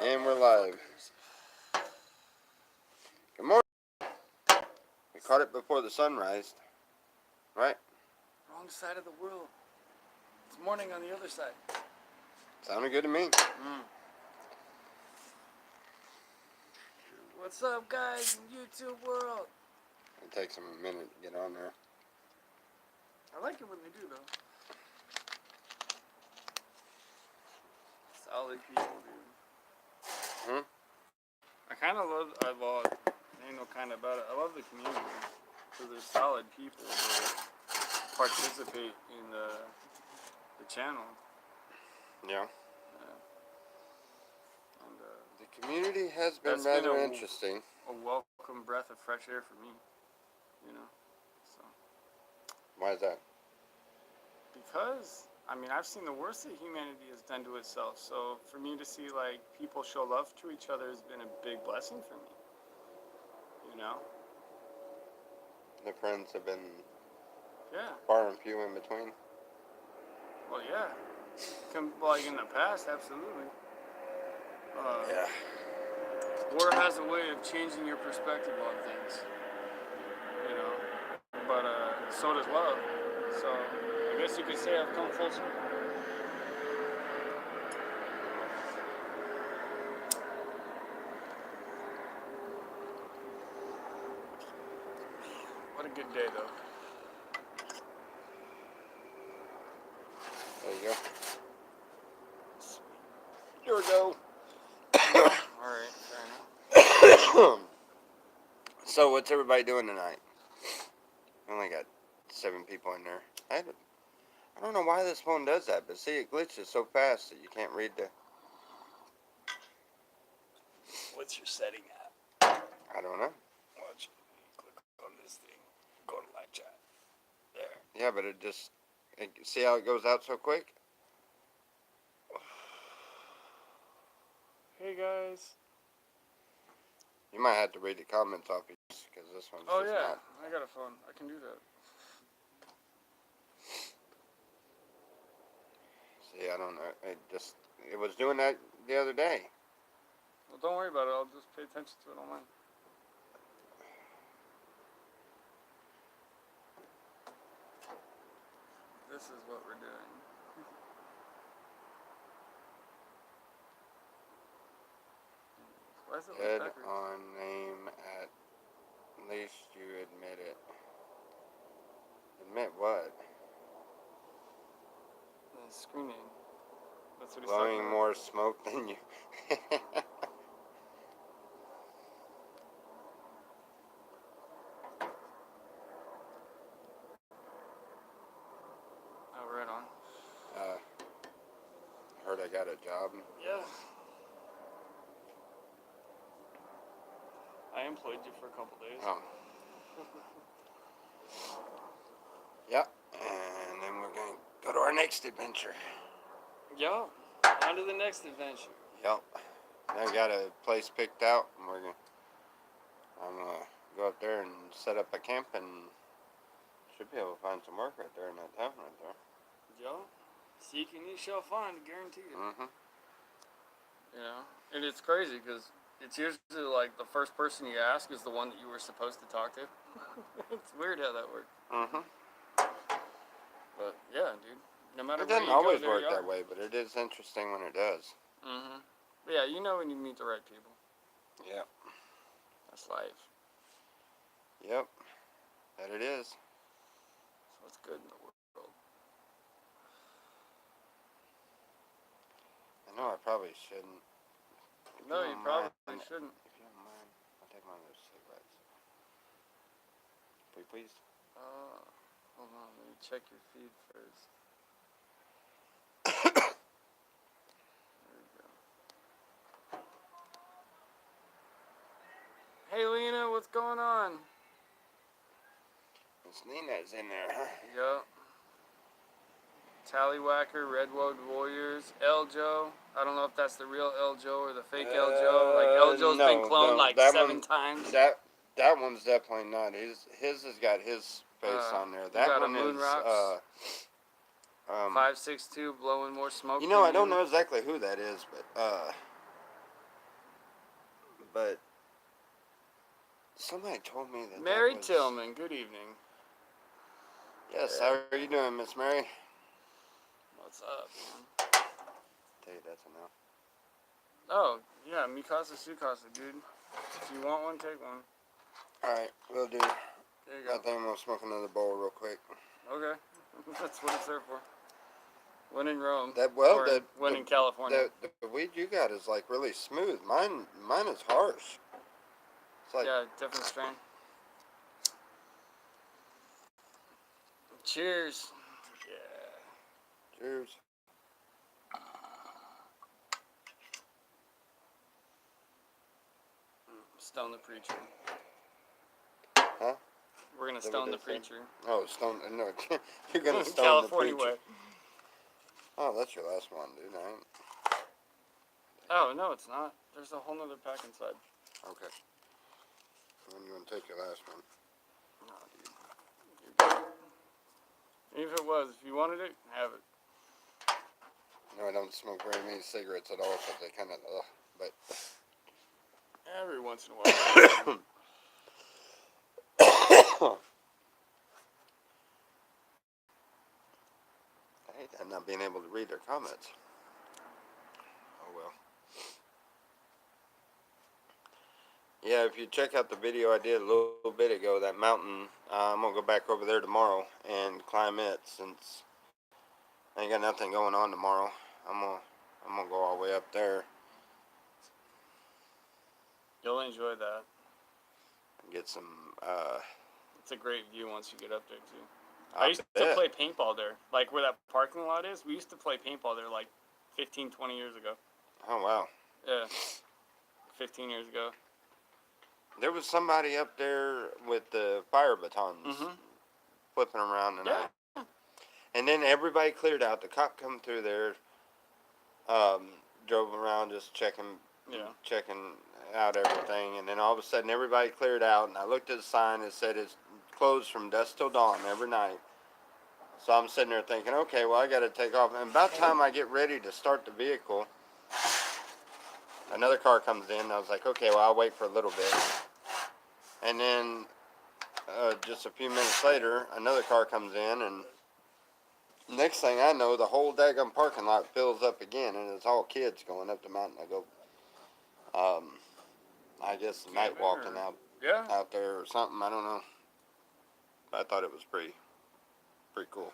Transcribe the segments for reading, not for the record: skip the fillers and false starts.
And we're live. Good morning. We caught it before the sunrise, right? Wrong side of the world. It's morning on the other side. Sounded good to me. What's up, guys, in YouTube world? It takes them a minute to get on there. I like it when they do, though. Solid people, dude. I kind of love, ain't no kind about it. I love the community. Because there's solid people that participate in the channel. Yeah. And, the community has been rather interesting. A welcome breath of fresh air for me. You know? So. Why is that? Because, I mean, I've seen the worst that humanity has done to itself. So for me to see, like, people show love to each other has been a big blessing for me. You know? The friends have been far and few in between. Well, yeah. Like in the past, absolutely. Yeah. War has a way of changing your perspective on things. You know? But so does love. So I guess you could say I've come full circle. What a good day, though. There you go. Here we go. Alright, fair enough. So, what's everybody doing tonight? We only got 7 people in there. I don't know why this phone does that, but see, it glitches so fast that you can't read the... What's your setting at? I don't know. Watch. Click on this thing. Go to live chat. There. Yeah, but it just... see how it goes out so quick? Hey, guys. You might have to read the comments off of yours, because this one's just not... I got a phone. I can do that. See, I don't know. It was doing that the other day. Well, don't worry about it. I'll just pay attention to it online. This is what we're doing. Why is it Head like backwards? on name at least you admit it. Admit what? The screen name. That's what he's Blowing talking about. more smoke than you. Oh, right on. Heard I got a job. Yeah. I employed you for a couple days. Oh. Yep. And then we're going to go to our next adventure. Yo. On to the next adventure. Yep. I got a place picked out, and I'm going to go up there and set up a camp, and should be able to find some work right there in that town right there. Yo. Seek and you shall find, guaranteed. Mm-hmm. You know? And it's crazy, because it's usually like the first person you ask is the one that you were supposed to talk to. It's weird how that works. Mm-hmm. But, yeah, dude. No matter It where doesn't you always go, there work you are. that way, but it is interesting when it does. Mm-hmm. Yeah, you know when you meet the right people. Yep. That's life. Yep. That it is. That's what's good in the world. I know I probably shouldn't. No, you probably shouldn't. If you don't mind, I'll take one of those cigarettes. Please? Hold on, let me check your feed first. There we go. Hey, Lena, what's going on? Miss Nina's in there, huh? Yup. Tallywhacker, Redwood Warriors, Eljo. I don't know if that's the real Eljo or the fake Eljo. Like, Eljo's been cloned like 7 times. That one's definitely not. His has got his face on there. That got one a Moon is Rocks. 562 blowing more smoke. You know, I don't know exactly who that is, but but somebody told me that Mary that was... Tillman, good evening. Yes, how are you doing, Miss Mary? What's up, man? Tell you that's a no. Oh, yeah, Mikasa Sukasa, dude. If you want one, take one. Alright, we'll do. There you I go. think I'm gonna smoke another bowl real quick. Okay. That's what it's there for. When in Rome. Well, or when in California. The weed you got is like really smooth. Mine is harsh. It's like, Yeah, different strain. Cheers. Yeah. cheers. Stone the preacher. Huh? We're gonna Is that stone what the they say? preacher. Oh, stone. No, you're gonna stone California the preacher. way. Oh, that's your last one, dude. I ain't... Oh, no, it's not. There's a whole nother pack inside. Okay. When you want to take your last one? No, dude. You're good. Even if it was, if you wanted it, have it. No, I don't smoke very many cigarettes at all, so they kind of, but... Every once in a while. I hate that, not being able to read their comments. Oh, well. Yeah, if you check out the video I did a little bit ago, that mountain, I'm going to go back over there tomorrow and climb it, since I ain't got nothing going on tomorrow. I'm gonna go all the way up there You'll enjoy that. and get some, It's a great view once you get up there, too. I I used to play paintball there. Like where that parking lot is, we used to play paintball there like 15, 20 years ago. Oh, wow. Yeah. 15 years ago. There was somebody up there with the fire batons flipping around tonight. Yeah. And then everybody cleared out. The cop come through there, drove around just checking out everything. And then all of a sudden everybody cleared out. And I looked at the sign. It said it's closed from dusk till dawn every night. So I'm sitting there thinking, okay, well, I got to take off. And about the time I get ready to start the vehicle, another car comes in. I was like, okay, well, I'll wait for a little bit. And then just a few minutes later, another car comes in, and next thing I know, the whole daggum parking lot fills up again, and it's all kids going up the mountain. I go, I guess night walking out there or something. I don't know. I thought it was pretty cool.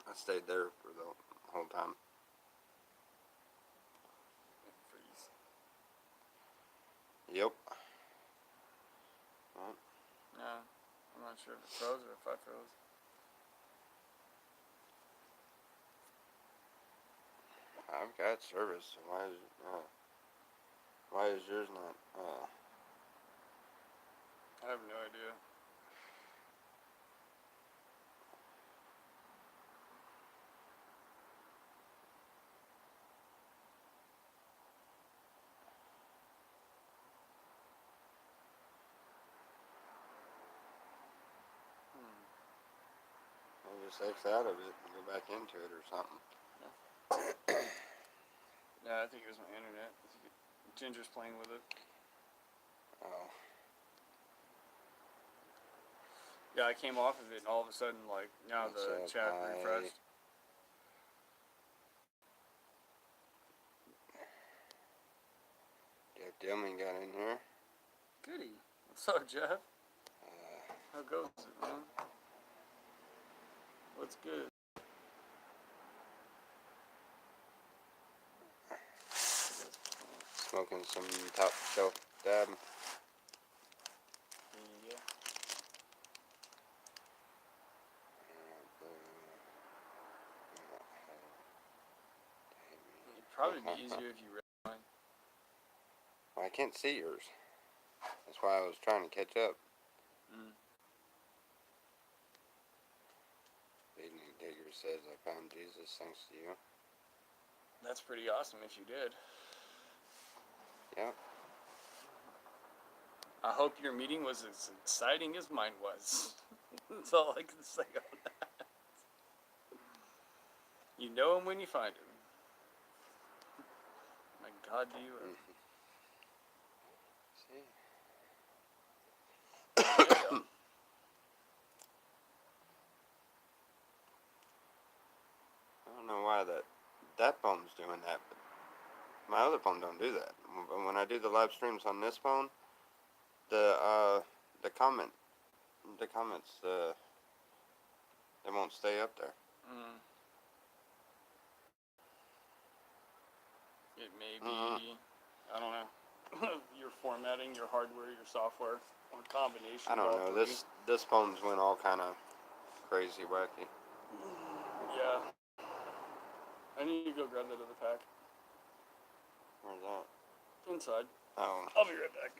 I stayed there for the whole time. Yep. Well, Yeah. I'm not sure if it froze or if I froze. I've got service. So why is yours not? I have no idea. I'll just X out of it and go back into it or something. Yeah, I think it was my internet. Ginger's playing with it. Oh. Yeah, I came off of it and all of a sudden, like, now the chat refreshed. Jeff Dillman got in here. Goody. What's up, Jeff? How goes it, man? What's good? Smoking some top shelf dab. Yeah. It'd probably be easier if you read mine. Well, I can't see yours. That's why I was trying to catch up. Evening Digger says, I found Jesus thanks to you. That's pretty awesome if you did. Yep. I hope your meeting was as exciting as mine was. That's all I can say on that. You know him when you find him. My God, do you ever. There you go. I don't know why that phone's doing that, but my other phone don't do that. When I do the live streams on this phone, the comments, they won't stay up there. Mm. It may be, I don't know, your formatting, your hardware, your software, or combination. I of don't all know. three. This phone's went all kind of crazy wacky. Yeah. I need to go grab that other pack. Where's that? Inside. Oh. I'll be right back.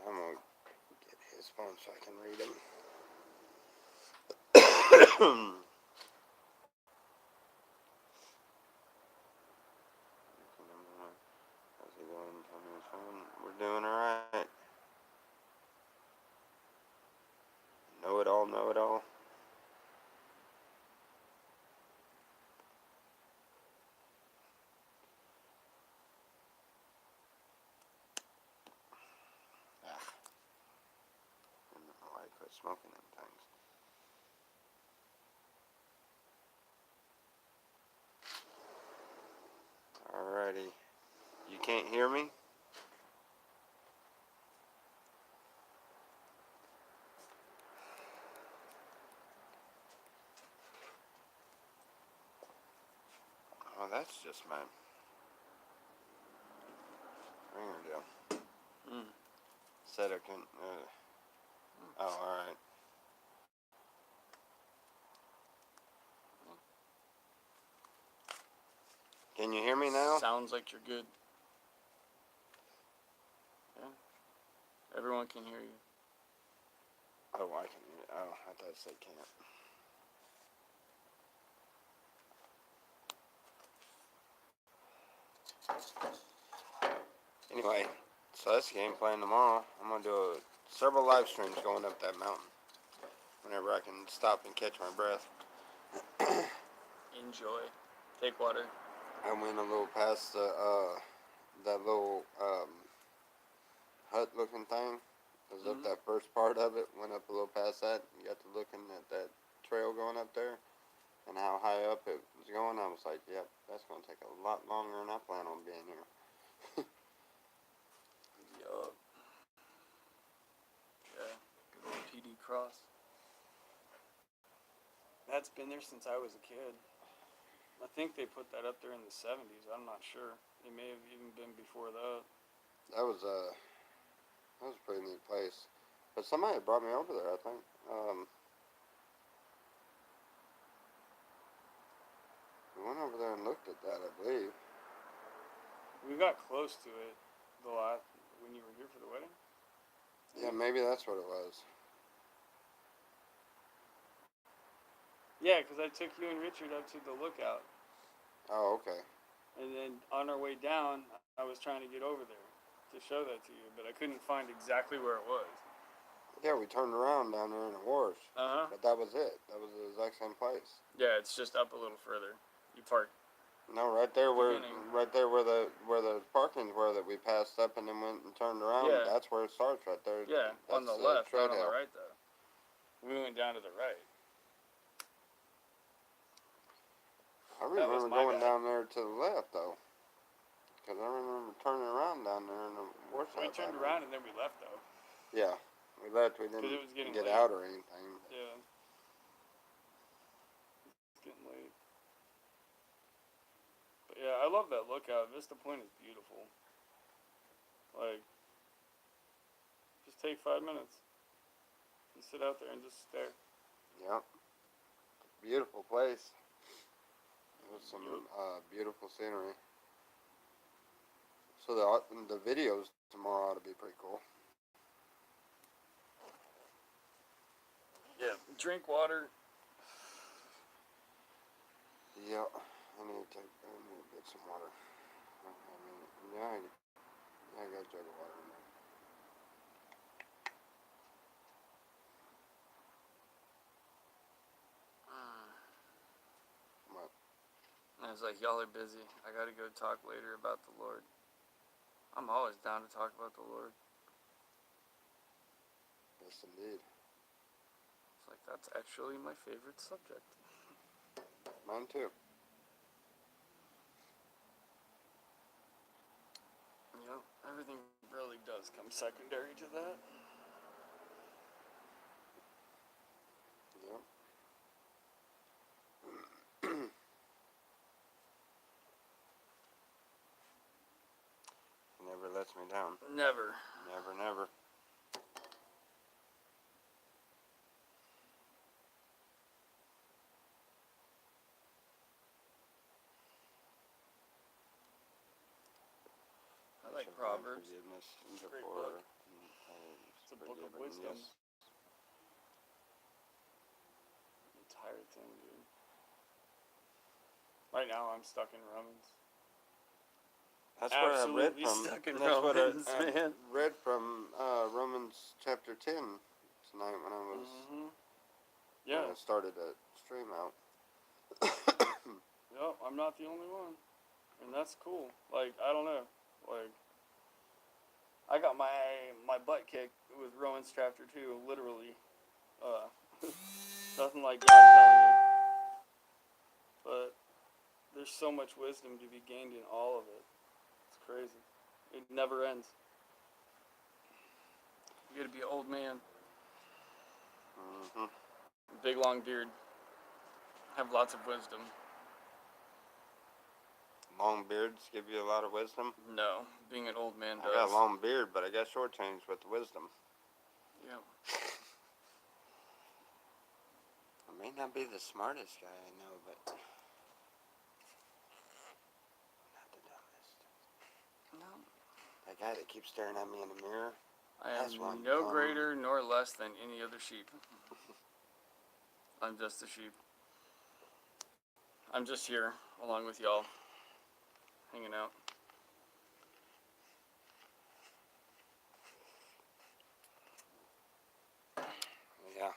I'm gonna get his phone so I can read him. How's he going? Tell me his phone. We're doing alright. Know it all, know it all. I don't know why I quit smoking them things. Alrighty. You can't hear me? Oh, that's just my ringer deal. Said I couldn't. Oh, alright. Can you hear me now? Sounds like you're good. Yeah. Everyone can hear you. Oh, I can. Oh, I thought it said can't. Anyway, so that's the game plan tomorrow. I'm gonna do several live streams going up that mountain. Whenever I can stop and catch my breath. Enjoy. Take water. I went a little past that little hut looking thing. I was up that first part of it. Went up a little past that. And got to looking at that trail going up there, and how high up it was going. I was like, yep, that's gonna take a lot longer than I plan on being here. Yup. Yeah. Good old TD Cross. That's been there since I was a kid. I think they put that up there in the 70s. I'm not sure. It may have even been before that. That was a pretty neat place. But somebody had brought me over there, I think. We went over there and looked at that, I believe. We got close to it the lot when you were here for the wedding. Yeah, maybe that's what it was. Yeah, because I took you and Richard up to the lookout. Oh, okay. And then on our way down, I was trying to get over there to show that to you, but I couldn't find exactly where it was. Yeah, we turned around down there in the wharf. Uh-huh. But that was it. That was the exact same place. Yeah, it's just up a little further. You parked. No, right there where Beginning. the parkings were that we passed up and then went and turned around. Yeah. That's where it starts, right there. Yeah, That's on the left, not on Treadhill. the right, though. We went down to the right. I That was remember my going bad. down there to the left though, because I remember turning around down there in the wharf side. We turned around and then we left, though. Yeah, we left. We 'Cause it was didn't getting get late. out or anything. Yeah. It's getting late. But yeah, I love that lookout. Vista Point is beautiful. Like, just take 5 minutes and sit out there and just stare. Yep. Beautiful place. With some beautiful scenery. So the videos tomorrow ought to be pretty cool. Yeah. Drink water. Yeah. I need to get some water. I got a jug of water in there. What? I I was like, y'all are busy. I gotta go talk later about the Lord. I'm always down to talk about the Lord. Yes, indeed. It's like, that's actually my favorite subject. Mine too. Yep, everything really does come secondary to that. Yep. He never lets me down. Never. Never, never. I like Shall find Proverbs. Forgiveness It's a great before book. It's a book of forgiven. wisdom. Yes. Entire thing, dude. Right now, I'm stuck in Romans. That's what I read Absolutely from. stuck in That's Romans, what I man. read from Romans chapter 10 tonight when I was Yeah. when I started to stream out. Yep, I'm not the only one. And that's cool. Like, I don't know. Like, I got my butt kicked with Romans chapter 2, literally. Nothing like God telling you. But there's so much wisdom to be gained in all of it. It's crazy. It never ends. You gotta be an old man. Mm-hmm. Big long beard. Have lots of wisdom. Long beards give you a lot of wisdom. No, being an old man does. I got a long beard, but I got shortchanged with the wisdom. Yeah. I may not be the smartest guy I know, but not the dumbest. No. That guy that keeps staring at me in the mirror. I That's am one no dumb- greater nor less than any other sheep. I'm just a sheep. I'm just here, along with y'all, hanging out. Yeah.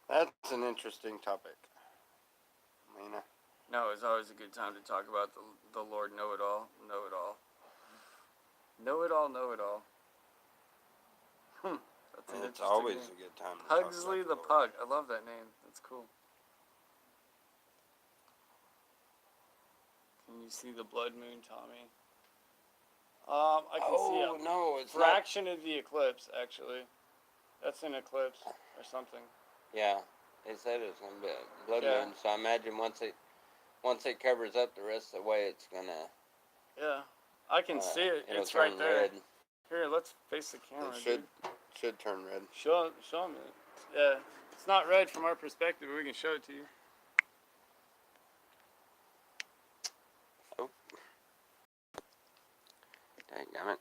That's an interesting topic. Lena. No, it's always a good time to talk about the Lord know-it-all, know-it-all. Know-it-all, know-it-all. That's an It's interesting always name. a good time to Pugsley talk the about the Lord. Pug. I love that name. That's cool. Can you see the blood moon, Tommy? I can see Oh, no, a it's not. fraction of the eclipse, actually. That's an eclipse or something. Yeah, they said it's going to be a blood Yeah. moon, so I imagine once it covers up the rest of the way, it's going to... Yeah. I can see it. It'll It's turn right there. red. Here, let's face the camera, It dude. should turn red. Show them it. Yeah. It's not red from our perspective, but we can show it to you. Oh. Dang it.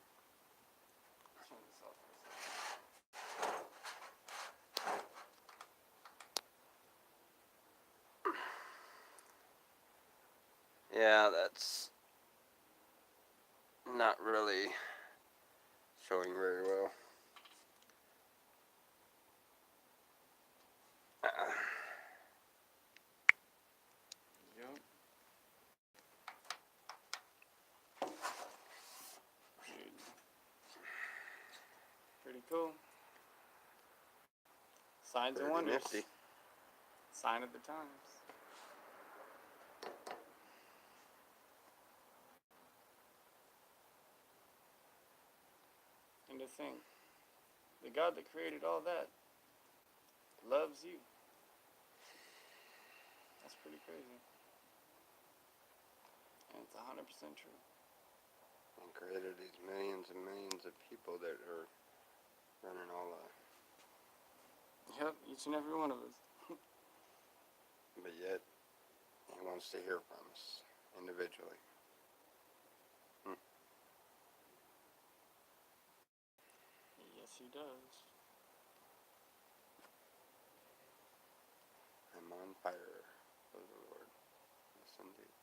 Yeah, that's not really showing very well. Yep. Dude. Pretty cool. Signs and Pretty wonders. nifty. Sign of the times. And to think, the God that created all that loves you. That's pretty crazy. And it's 100% true. And created these millions and millions of people that are running all Yep, each and every one of us. but yet he wants to hear from us individually. Yes, he does. I'm on fire for the Lord. Yes, indeed.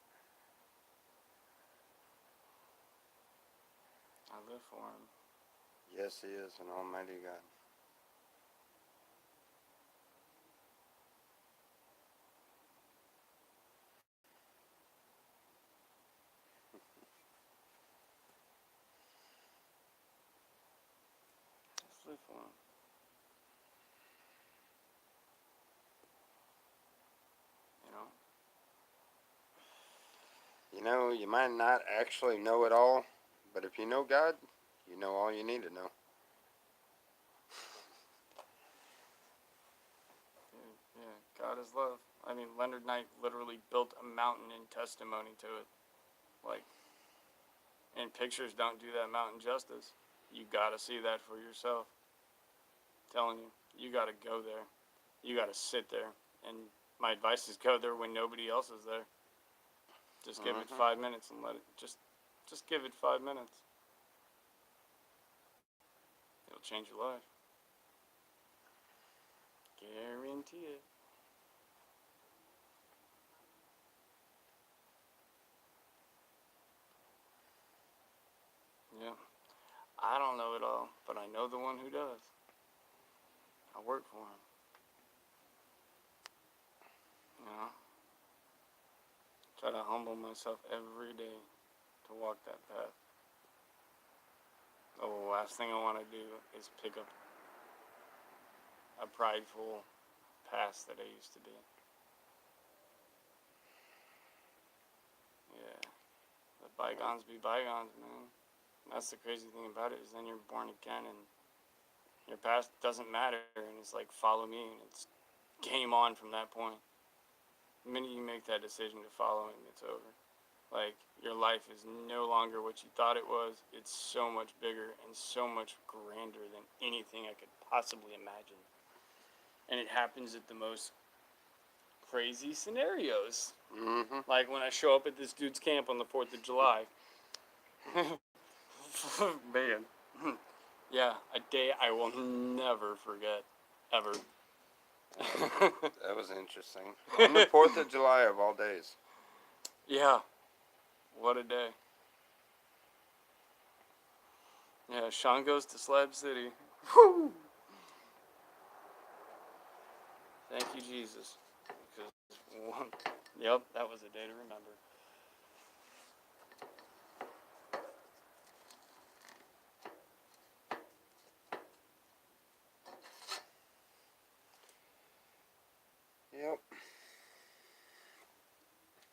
I live for him. Yes, he is an almighty God. live for them. You know? You know, you might not actually know it all, but if you know God, you know all you need to know. Yeah, God is love. I mean, Leonard Knight literally built a mountain in testimony to it. Like, and pictures don't do that mountain justice. You gotta see that for yourself. I'm telling you, you gotta go there. You gotta sit there. And my advice is go there when nobody else is there. Just give it 5 minutes and let it just give it 5 minutes. It'll change your life. Guarantee it. Yeah. I don't know it all, but I know the one who does. I work for him. You know? Try to humble myself every day to walk that path. The last thing I want to do is pick up a prideful past that I used to be. Yeah. Let bygones be bygones, man. And that's the crazy thing about it is then you're born again and your past doesn't matter and it's like follow me and it's game on from that point. The minute you make that decision to follow him, it's over. Like, your life is no longer what you thought it was. It's so much bigger and so much grander than anything I could possibly imagine. And it happens at the most crazy scenarios. Mm-hmm. Like when I show up at this dude's camp on the 4th of July. Man. Yeah, a day I will never forget. Ever. That was interesting. On the 4th of July of all days. Yeah. What a day. Yeah, Sean goes to Slab City. Woo! Thank you, Jesus. Because yep, that was a day to remember. Yep.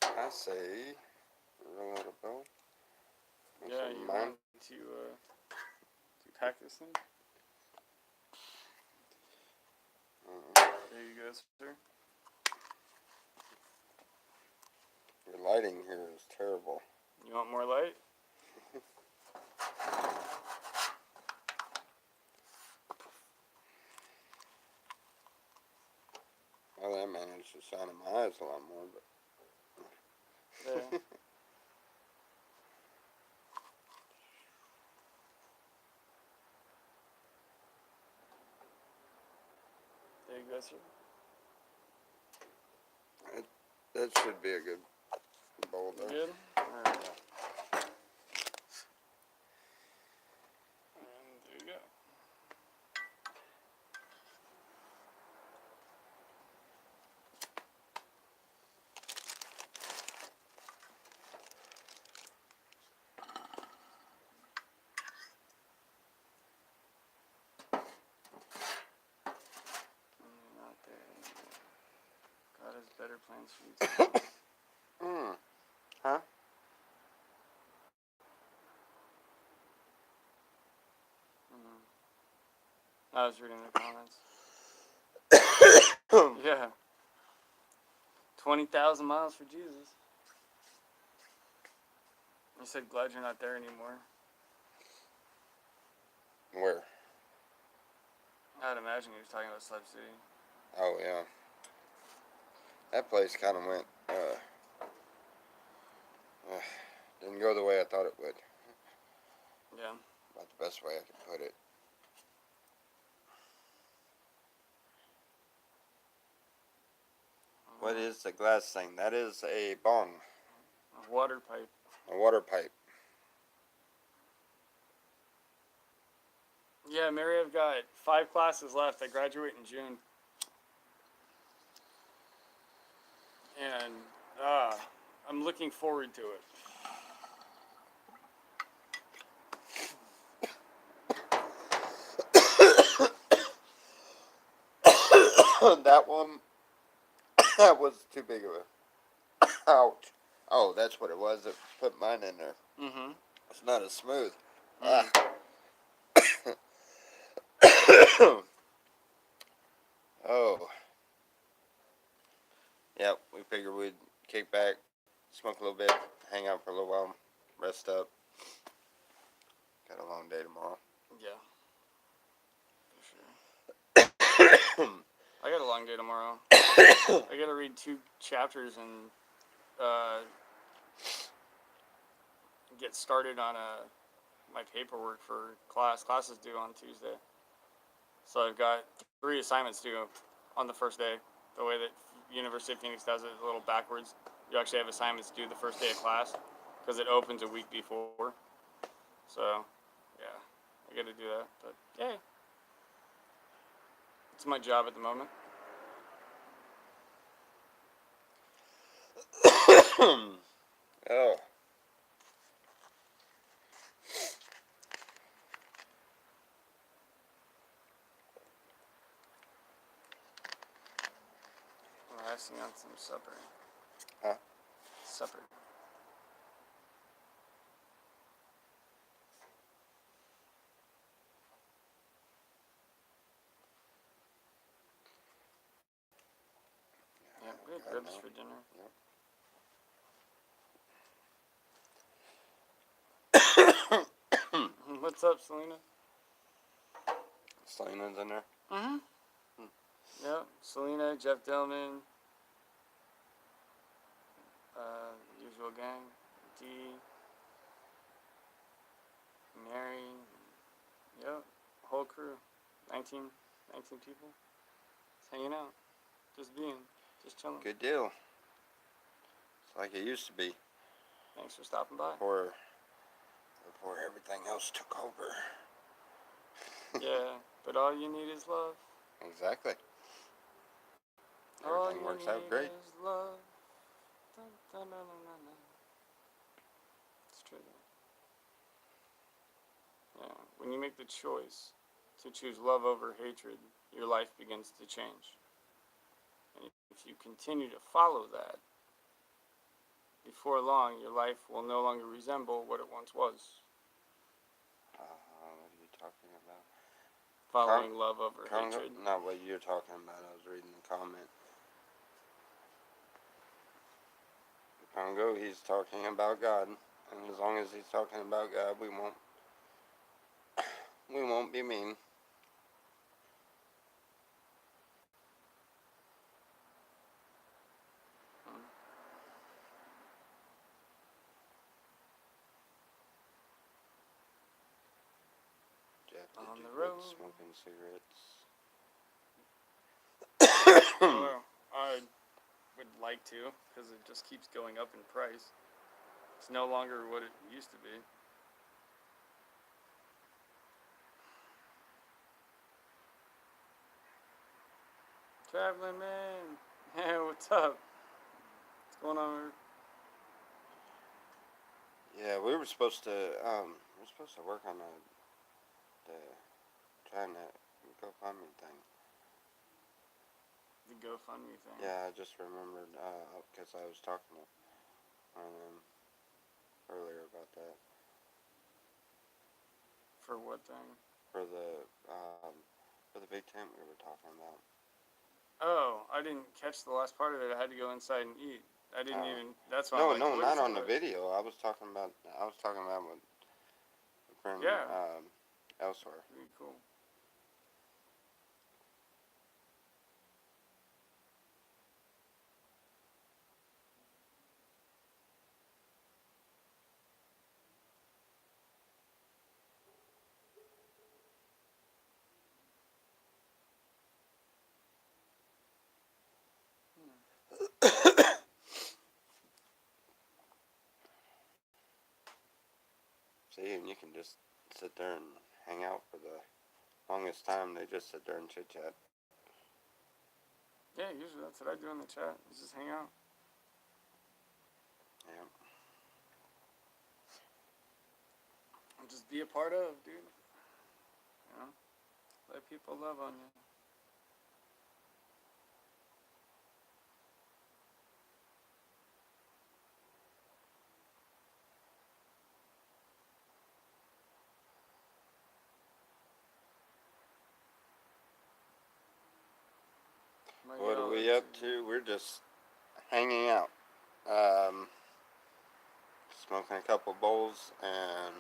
I say, roll out a bow. Yeah, you want to pack this thing? There you go, sir. Your lighting here is terrible. You want more light? Well, that managed to shine in my eyes a lot more, but. There. There you go, sir. That should be a good bowl there. Good? Alright. And there you go. Not there anymore. God has better plans for you today. Huh? I was reading the comments. Yeah. 20,000 miles for Jesus. You said glad you're not there anymore. Where? I'd imagine he was talking about Slab City. Oh, yeah. That place kind of went, didn't go the way I thought it would. Yeah. About the best way I could put it. What is the glass thing? That is a bong. A water pipe. A water pipe. Yeah, Mary, I've got 5 classes left. I graduate in June. And I'm looking forward to it. that one, that was too big of a ouch. Oh, that's what it was that put mine in there. Mm-hmm. It's not as smooth. Mm. Oh. Yep, we figured we'd kick back, smoke a little bit, hang out for a little while, rest up. Got a long day tomorrow. Yeah. For sure. I got a long day tomorrow. I gotta read 2 chapters and get started on my paperwork for class. Class is due on Tuesday. So I've got 3 assignments due on the first day. The way that University of Phoenix does it is a little backwards. You actually have assignments due the first day of class because it opens a week before. So, yeah, I got to do that. But, yay. It's my job at the moment. Oh. I'm resting on some supper. Huh? Supper. Yeah, we had ribs for dinner. Yep. What's up, Selena? Selena's in there. Mm-hmm. Yep, Selena, Jeff Dillman, usual gang, D, Mary, yep, whole crew, 19 people. Just hanging out, just being, just chilling. Good deal. It's like it used to be. Thanks for stopping by. Before everything else took over. Yeah, but all you need is love. Exactly. All Everything you works need out great. is love. Dun, dun, dun, dun, dun, dun. It's true though. Yeah, when you make the choice to choose love over hatred, your life begins to change. And if you continue to follow that, before long, your life will no longer resemble what it once was. What are you talking about? Following love over hatred. Not what you're talking about. I was reading the comment. Congo, he's talking about God, and as long as he's talking about God, we won't be mean. Jeff, did On you the quit road. smoking cigarettes? Well, I would like to, because it just keeps going up in price. It's no longer what it used to be. Traveling man. Hey, what's up? What's going on? Yeah, we were supposed to work on the trying to GoFundMe thing. The GoFundMe thing. Yeah, I just remembered because I was talking to one of them earlier about that. For what thing? For the big tent we were talking about. Oh, I didn't catch the last part of it. I had to go inside and eat. I didn't even. That's why. No, I'm like, what not is on the it? video. I was talking about with a friend Yeah. elsewhere. Pretty cool. See, and you can just sit there and hang out for the longest time. They just sit there and chit chat. Yeah, usually that's what I do in the chat. Is just hang out. Yeah. And just be a part of, dude. You know, let people love on you. we up to? We're just hanging out. Um, Smoking a couple bowls and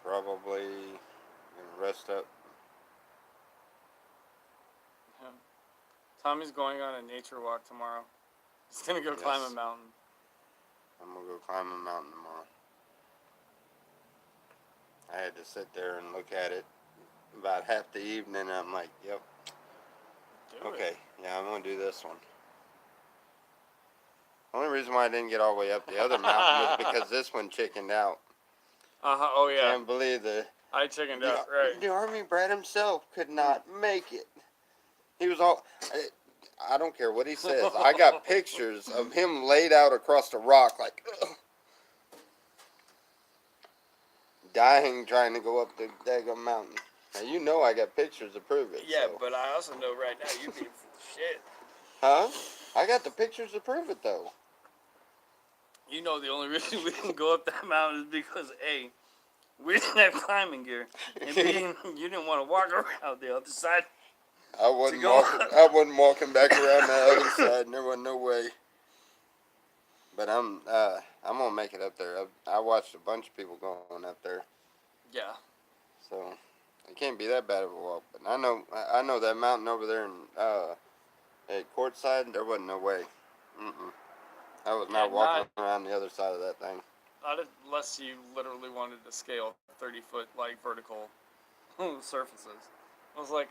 probably gonna rest up. Yeah. Tommy's going on a nature walk tomorrow. He's gonna go climb a mountain. I'm gonna go climb a mountain tomorrow. I had to sit there and look at it about half the evening, and I'm like, yep, Do okay, it. yeah, I'm gonna do this one. The only reason why I didn't get all the way up the other mountain was because this one chickened out. Oh yeah. Can't believe I chickened out, right. the Army brat himself could not make it. He was all. I don't care what he says. I got pictures of him laid out across the rock, like dying trying to go up the daggum mountain. Now you know I got pictures to prove it. Yeah, so. but I also know right now you'd be full of shit. Huh? I got the pictures to prove it though. You know the only reason we didn't go up that mountain is because A, we didn't have climbing gear, and B, you didn't want to walk around the other side. I wasn't walking back around the other side, and there wasn't no way. But I'm gonna make it up there. I watched a bunch of people going up there, Yeah. so it can't be that bad of a walk. But I know that mountain over there in at Courtside, there wasn't no way. I was not walking around the other side of that thing. Not unless you literally wanted to scale 30-foot like vertical surfaces. I was like,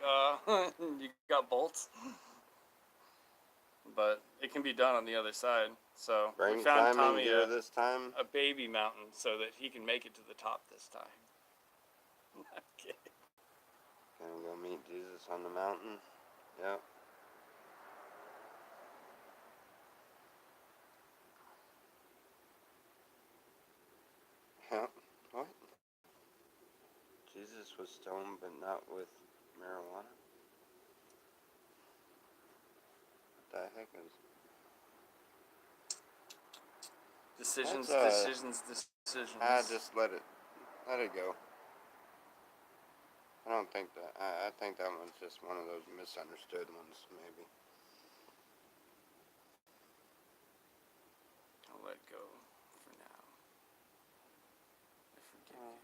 you got bolts? But it can be done on the other side. So Bring we found climbing Tommy gear this time. a baby mountain so that he can make it to the top this time. I'm kidding. Gonna go meet Jesus on the mountain. Yep. Yep. What? Jesus was stoned, but not with marijuana. What the heck is? Decisions. I just let it go. I don't think that. I think that one's just one of those misunderstood ones, maybe. I'll let go for now. I forgive you.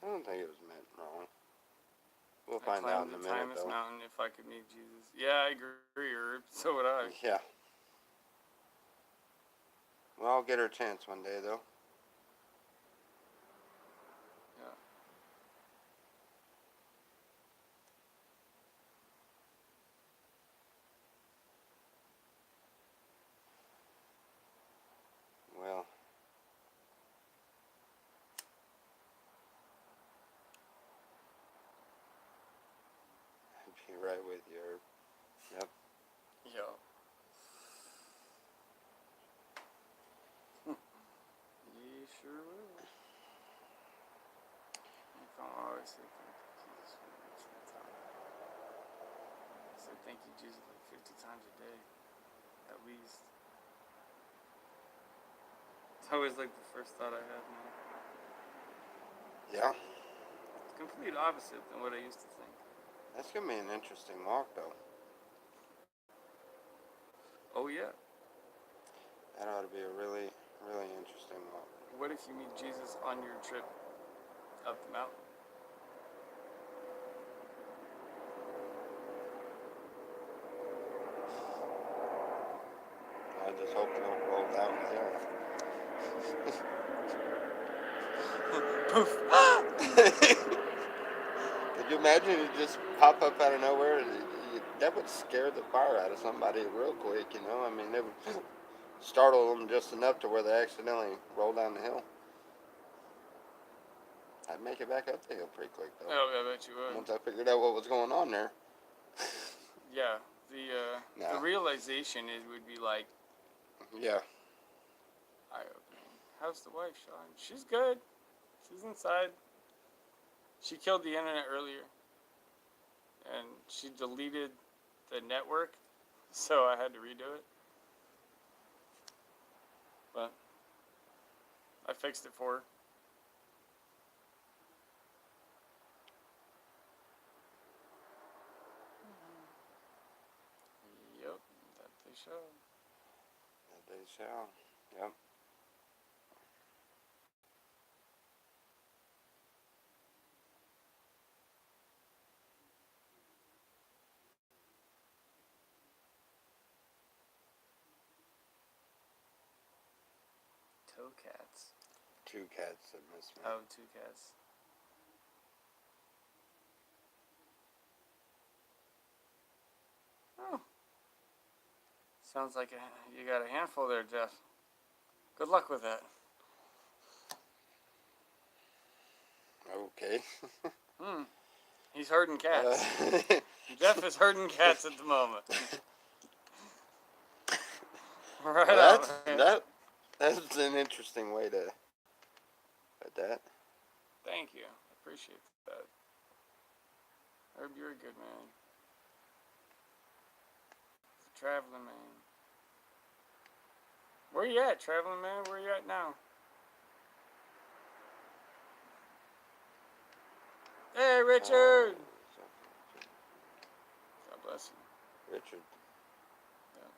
I don't think it was meant wrong. We'll I find out in climbed a the minute, Timus though. Mountain if I could meet Jesus. Yeah, I agree, Herb. So would I. Yeah. Well, I'll get her a chance one day, though. Yeah. Well. I'd be right with you, Herb. Yep. Yeah. You sure will. I'll always say thank you, Jesus, for reaching the top. I say thank you, Jesus, like 50 times a day, at least. It's always like the first thought I have now. Yeah. It's complete opposite than what I used to think. That's gonna be an interesting walk, though. Oh yeah. That ought to be a really, really interesting walk. What if you meet Jesus on your trip up the mountain? I just hope it don't roll down the hill. Could you imagine it just pop up out of nowhere? That would scare the fire out of somebody real quick, you know? I mean, it would startle them just enough to where they accidentally roll down the hill. I'd make it back up the hill pretty quick, though. Oh, I bet you would. Once I figured out what was going on there. Yeah, the realization would be like Yeah. eye-opening. How's the wife, Sean? She's good. She's inside. She killed the internet earlier, and she deleted the network, so I had to redo it. But I fixed it for her. shall. That they shall. Yep. Toe cats. 2 cats that miss me. Oh, 2 cats. Oh. Sounds like you got a handful there, Jeff. Good luck with that. Okay. He's herding cats. Uh, Jeff is herding cats at the moment. Right well, on. that's an interesting way to put that. Thank you. I appreciate that. Herb, you're a good man. Traveling man. Where you at, traveling man? Where you at now? Hey, Richard! God bless you. Richard. Yeah.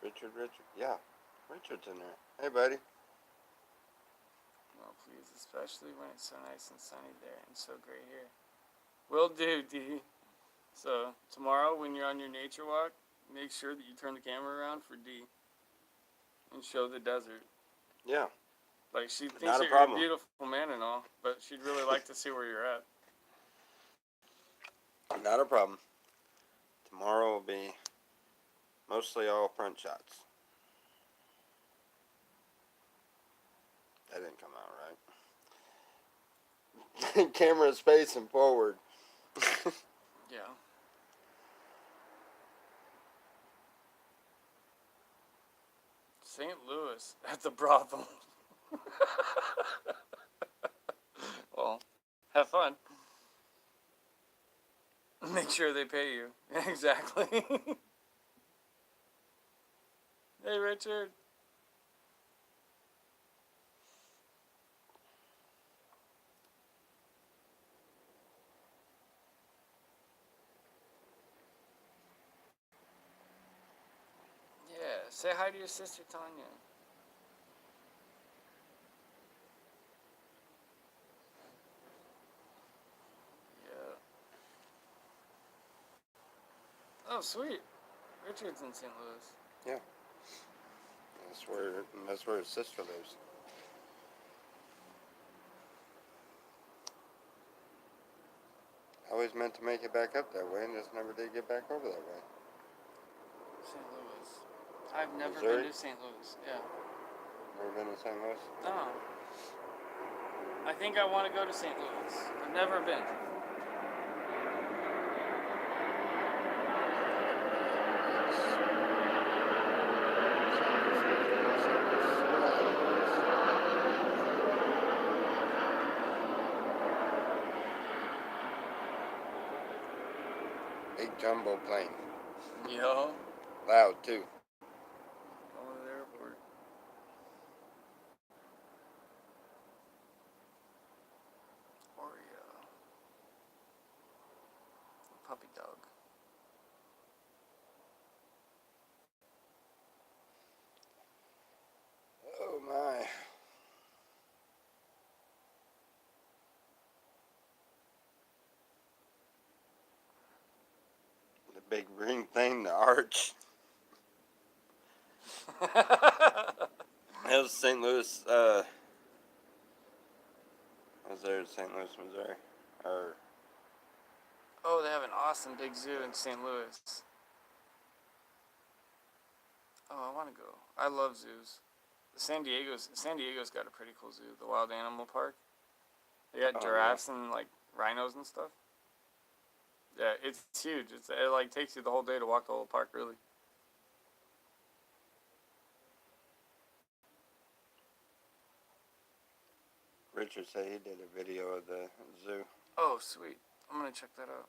Richard. Yeah. Richard's in there. Hey, buddy. No, please, especially when it's so nice and sunny there and so great here. Will do, D. So, tomorrow when you're on your nature walk, make sure that you turn the camera around for D and show the desert. Yeah. Like, she thinks Not a that you're a problem. beautiful man and all, but she'd really like to see where you're at. Not a problem. Tomorrow will be mostly all front shots. That didn't come out right. Camera space and forward. Yeah. St. Louis at the brothel. Well, have fun. Make sure they pay you. Exactly. Hey, Richard. Yeah, say hi to your sister, Tanya. Yeah. Oh, sweet. Richard's in St. Louis. Yeah. That's where his sister lives. I always meant to make it back up that way and just never did get back over that way. St. Louis. I've never Missouri? been to St. Louis. Yeah. Never been to St. Louis? No. I think I want to go to St. Louis. I've never been. Big jumbo plane. Yo. Loud too. Going to the airport. Oreo. Puppy dog. Oh my. The big green thing, the arch. That was St. Louis, I was there in St. Louis, Missouri. Oh, they have an awesome big zoo in St. Louis. Oh, I want to go. I love zoos. San Diego's got a pretty cool zoo, the Wild Animal Park. They got giraffes and like rhinos and stuff. Yeah, it's huge. It like takes you the whole day to walk the whole park, really. Richard said he did a video of the zoo. Oh, sweet. I'm gonna check that out.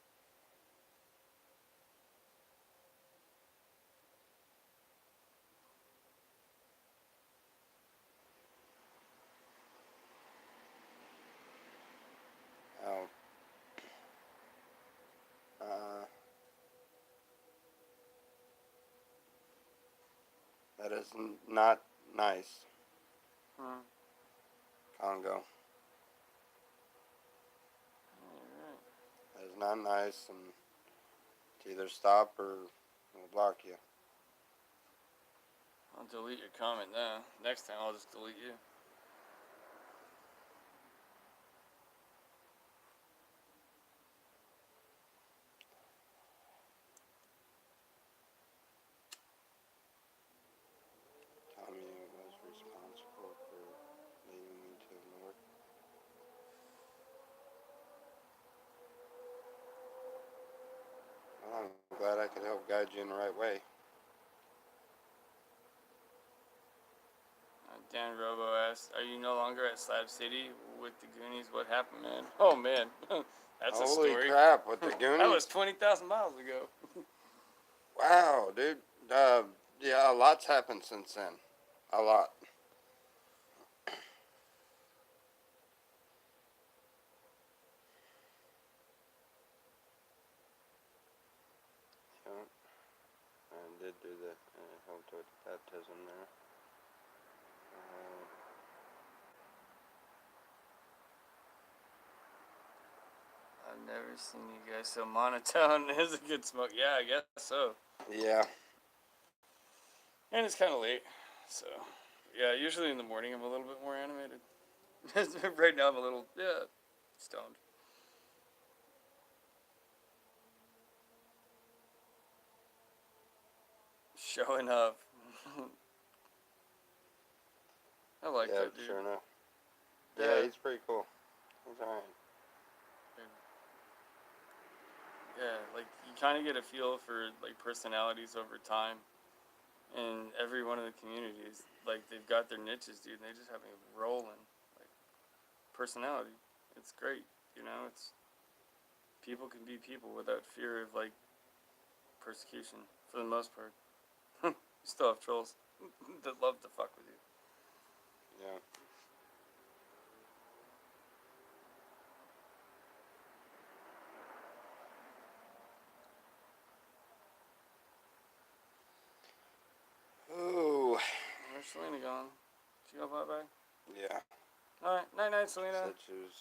Oh. That is not nice, Hmm. Congo. Alright. That is not nice, and to either stop or we'll block you. I'll delete your comment now. Next time I'll just delete you. Tommy was responsible for leading me to the north. Well, I'm glad I could help guide you in the right way. Dan Robo asked, "Are you no longer at Slab City with the Goonies? What happened, man?" Oh man, that's a Holy story. crap, with the That was Goonies? 20,000 miles ago. Wow, dude. Yeah, a lot's happened since then. A lot. Yeah, I did do the helped with the baptism there. I've never seen you guys so monotone. Is a good smoke. Yeah, I guess so. Yeah. And it's kind of late, so yeah. Usually in the morning I'm a little bit more animated. Right now I'm a little stoned. Showing up. I like Yeah, that dude. sure enough. Yeah. Yeah, he's pretty cool. He's alright. Yeah, like you kind of get a feel for like personalities over time, in every one of the communities. Like they've got their niches, dude. And they just have me rolling. Like personality, it's great. You know, it's people can be people without fear of like persecution for the most part. You still have trolls that love to fuck with you. Yeah. Ooh. Where's Selena gone? She go bye bye. Yeah. All right, night night, Selena. Said she was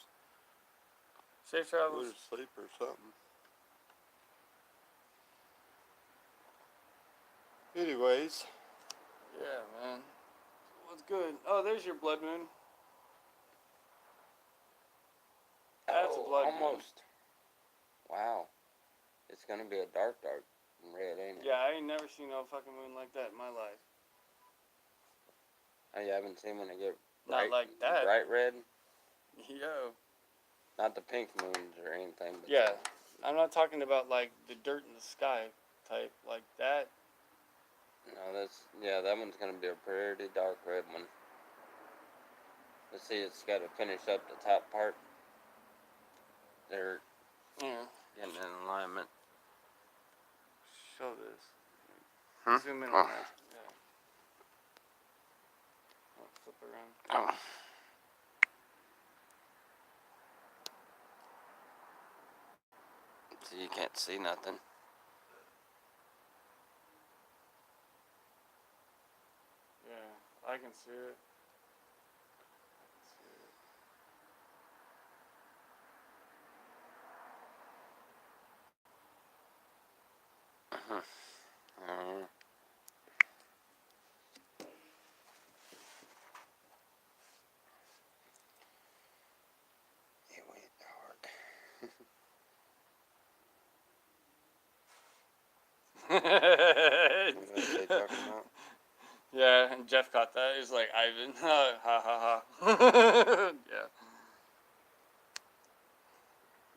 Safe going travels. to sleep or something. Anyways. Yeah, man. What's good? Oh, there's your blood moon. That's a blood moon. Almost. Wow. It's gonna be a dark red, ain't it? Yeah, I ain't never seen no fucking moon like that in my life. Oh, you haven't seen when it get Not like that. bright red? Yo. Not the pink moons or anything. But Yeah. I'm not talking about like the dirt in the sky type like that. No, that one's gonna be a pretty dark red one. Let's see, it's got to finish up the top part. They're Yeah. getting in alignment. Show this. Hmm? Zoom in Oh. on that. Yeah. Oh, flip around. Oh. So you can't see nothing. Yeah, I can see it. Uh, It went dark. What are they talking about? Yeah, and Jeff caught that. He's like, Ivan, ha ha ha. Yeah.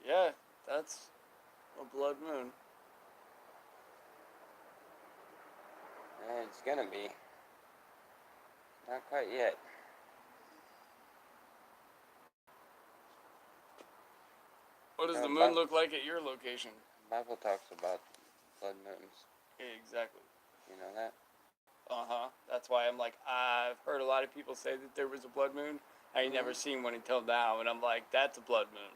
Yeah, that's a blood moon. it's gonna be. Not quite yet. What does Yeah, the moon but- look like at your location? Bible talks about blood moons. Exactly. You know that? Uh-huh. That's why I'm like, I've heard a lot of people say that there was a blood moon. I ain't never seen one until now, and I'm like, that's a blood moon.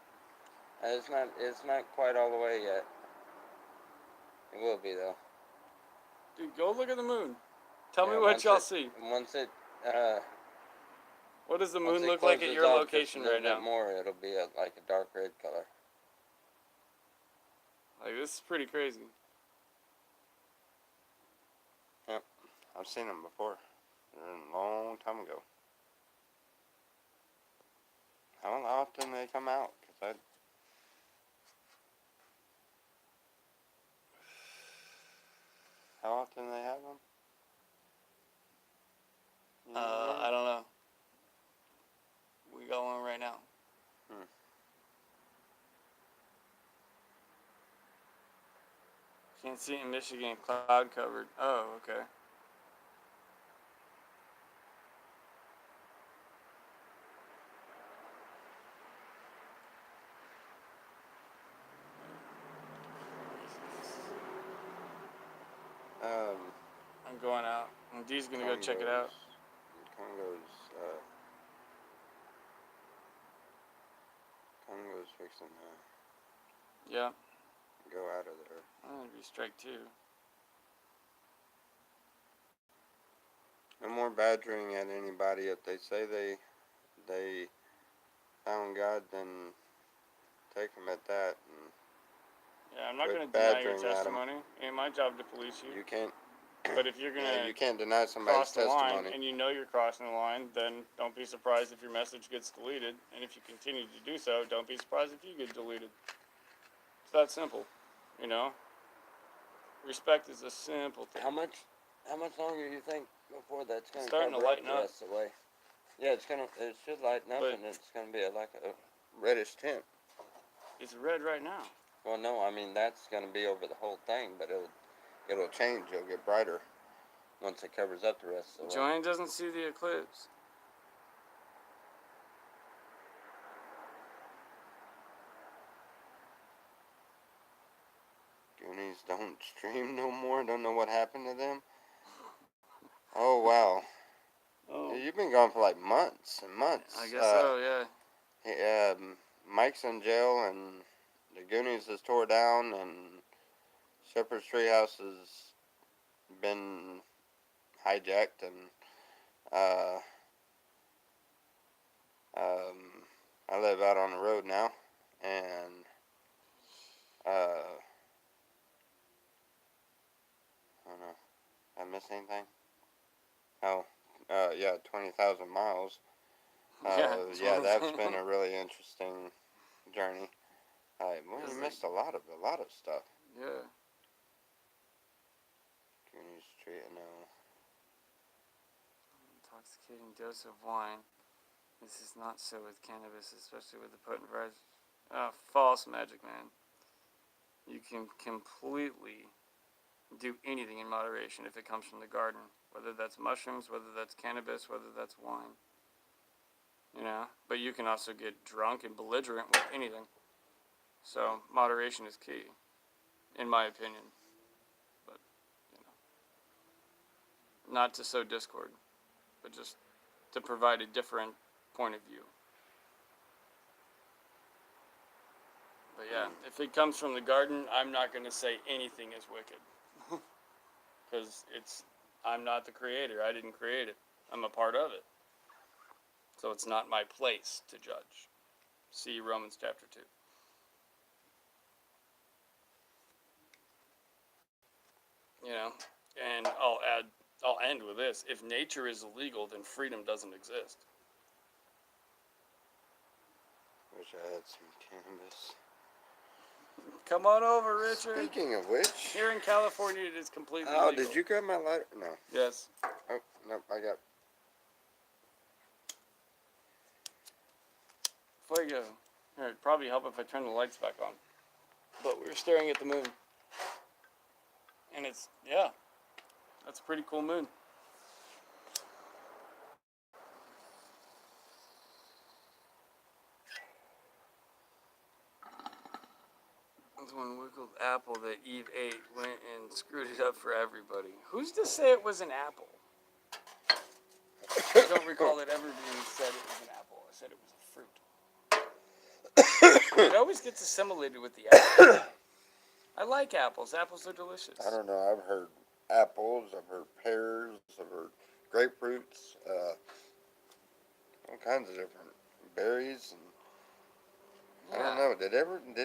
It's not quite all the way yet. It will be though. Dude, go look at the moon. Tell me Yeah, what once y'all it- see. Once it What does the once moon it look like at closes your up just location a little right bit now? more, it'll be like a dark red color. Like, this is pretty crazy. I've seen them before. A long time ago. How often they come out? 'Cause how often they have them? You remember? I don't know. We got one right now. Hmm. Can't see it in Michigan, cloud covered. Oh, okay. I'm going out. And D's gonna go check it out. Congo's fixing to Yeah. go out of there. I'm gonna be strike two. No more badgering at anybody. If they say they found God, then take them at that. And Yeah, I'm not Quit gonna deny your badgering at 'em. testimony. Ain't my job to police you. you can't. But if you're Yeah, gonna you can't deny somebody's cross the line testimony. and you know you're crossing the line, then don't be surprised if your message gets deleted. And if you continue to do so, don't be surprised if you get deleted. It's that simple, you know. Respect is a simple thing. How much longer do you think before that's gonna Starting to cover up lighten the up. rest of the way? Yeah, it should lighten up, But- and it's gonna be like a. Reddish tint. It's red right now. Well, no, I mean that's gonna be over the whole thing, but It'll change. It'll get brighter. once it covers up the rest of the way. Joanne doesn't see the eclipse. Goonies don't stream no more. Don't know what happened to them. Oh wow. Oh, You've been gone for like months and months. I guess so. Yeah. Mike's in jail, and the Goonies is tore down, and Shepherd's Treehouse has been hijacked, and I live out on the road now, and I don't know. Did I miss anything? Oh, yeah, 20,000 miles. Yeah, that's been a really interesting journey. Well, It's you like- missed a lot of stuff. Yeah. Goonies Street, no. Intoxicating dose of wine. This is not so with cannabis, especially with the potent variety. False, Magic Man. You can completely do anything in moderation if it comes from the garden. Whether that's mushrooms, whether that's cannabis, whether that's wine. You know? But you can also get drunk and belligerent with anything. So, moderation is key, in my opinion. But, you know. Not to sow discord, but just to provide a different point of view. But yeah, if it comes from the garden, I'm not going to say anything is wicked. Because I'm not the creator. I didn't create it. I'm a part of it. So it's not my place to judge. See Romans chapter 2. You know, and I'll end with this. If nature is illegal, then freedom doesn't exist. Wish I had some cannabis. Come on over, Richard. Speaking of which, Here in California, it is completely oh, legal. did you grab my lighter? No. Yes. Oh, nope, I got. Fuego. Here, it'd probably help if I turn the lights back on. But we were staring at the moon. And that's a pretty cool moon. That's one wickled apple that Eve ate, went and screwed it up for everybody. Who's to say it was an apple? I don't recall it ever being said it was an apple. I said it was a fruit. It always gets assimilated with the apple. I like apples. Apples are delicious. I don't know. apples, I've heard pears, I've heard grapefruits, all kinds of different berries, and I don't know. Did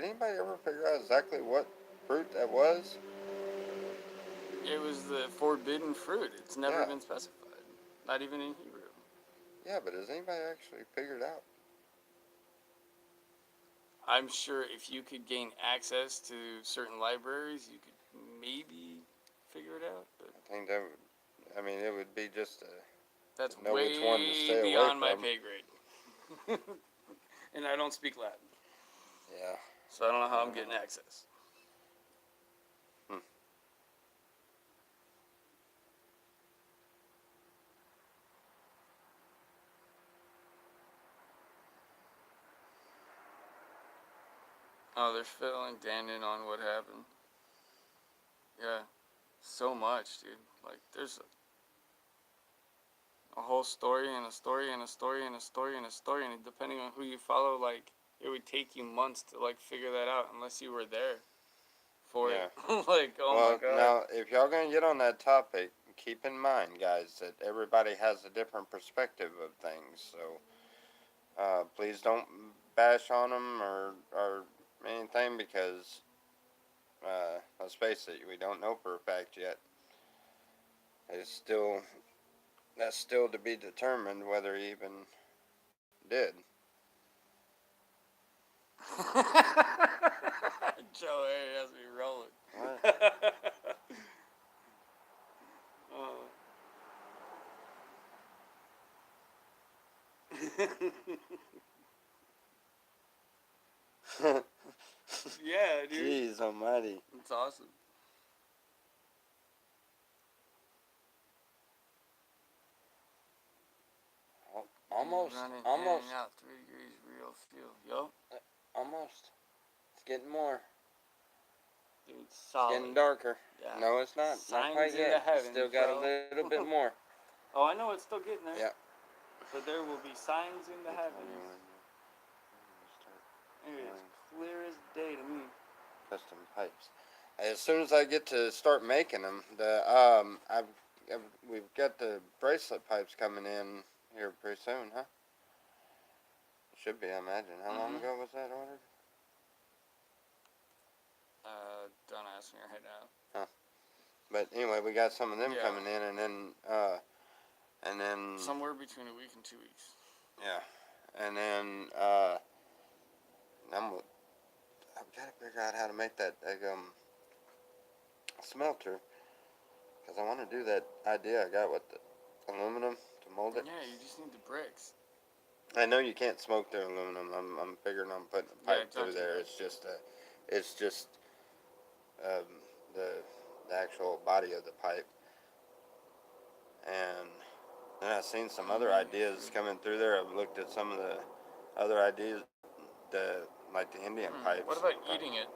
anybody ever figure out exactly what fruit that was? It was the forbidden fruit. It's never Yeah. been specified. Not even in Hebrew. Yeah, but has anybody actually figured out? I'm sure if you could gain access to certain libraries, you could maybe figure it out. But I think that would, I mean, it would be just that's know way which one to stay away beyond my from. pay grade. And I don't speak Latin, yeah. so I don't know how I'm getting access. Oh, they're filling Dan in on what happened. Yeah, so much, dude. Like, there's a whole story and a story and a story and a story and a story, and depending on who you follow, like, it would take you months to, like, figure that out unless you were there for it. Like, oh Well, my god. now, if y'all gonna get on that topic, keep in mind, guys, that everybody has a different perspective of things. So, please don't bash on them or anything because, let's face it, we don't know for a fact yet. That's still to be determined whether he even did. Joe A has me rolling. What? Yeah, dude. Jeez almighty. It's awesome. Almost. Running in Almost. and out 3 degrees real feel. Yo, Almost. It's getting more. dude, It's solid. getting darker. Yeah. No, it's not. Signs Not quite in yet. the It's heavens, still got bro. a little bit more. Oh, I know it's still getting there. Yeah. But there will be signs in the heavens. It's clear as day to me. Custom pipes. As soon as I get to start making them, we've got the bracelet pipes coming in here pretty soon, huh? Should be, I imagine. How long ago was that ordered? Don't ask me right now. But anyway, we got some of them Yeah. coming in, and then Somewhere between a week and 2 weeks. yeah, and then I've got to figure out how to make that smelter, because I want to do that idea I got with the aluminum to mold it. Yeah, you just need the bricks. I know you can't smoke the aluminum. I'm figuring on putting a pipe don't through do there. that. It's just the actual body of the pipe. And then I've seen some other ideas coming through there. I've looked at some of the other ideas, like the Indian pipes. What about eating it?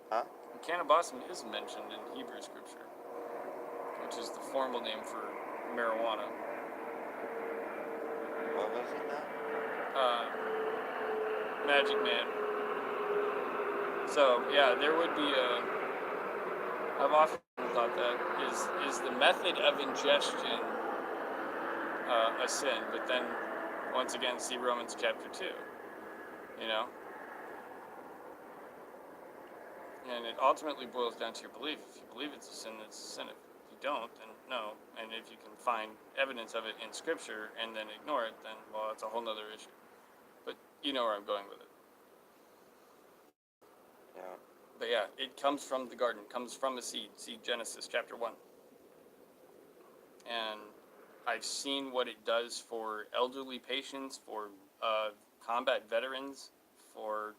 Huh? Cannabis is mentioned in Hebrew scripture, which is the formal name for marijuana. What was it now? Magic Man. So yeah, there would be I've often thought that is the method of ingestion a sin, but then once again see Romans chapter 2. You know. And it ultimately boils down to your belief. If you believe it's a sin, it's a sin. If you don't, then no. And if you can find evidence of it in Scripture and then ignore it, then, well, it's a whole nother issue. But you know where I'm going with it. Yeah. But yeah, it comes from the garden, comes from a seed. See Genesis chapter 1. And I've seen what it does for elderly patients, for combat veterans, for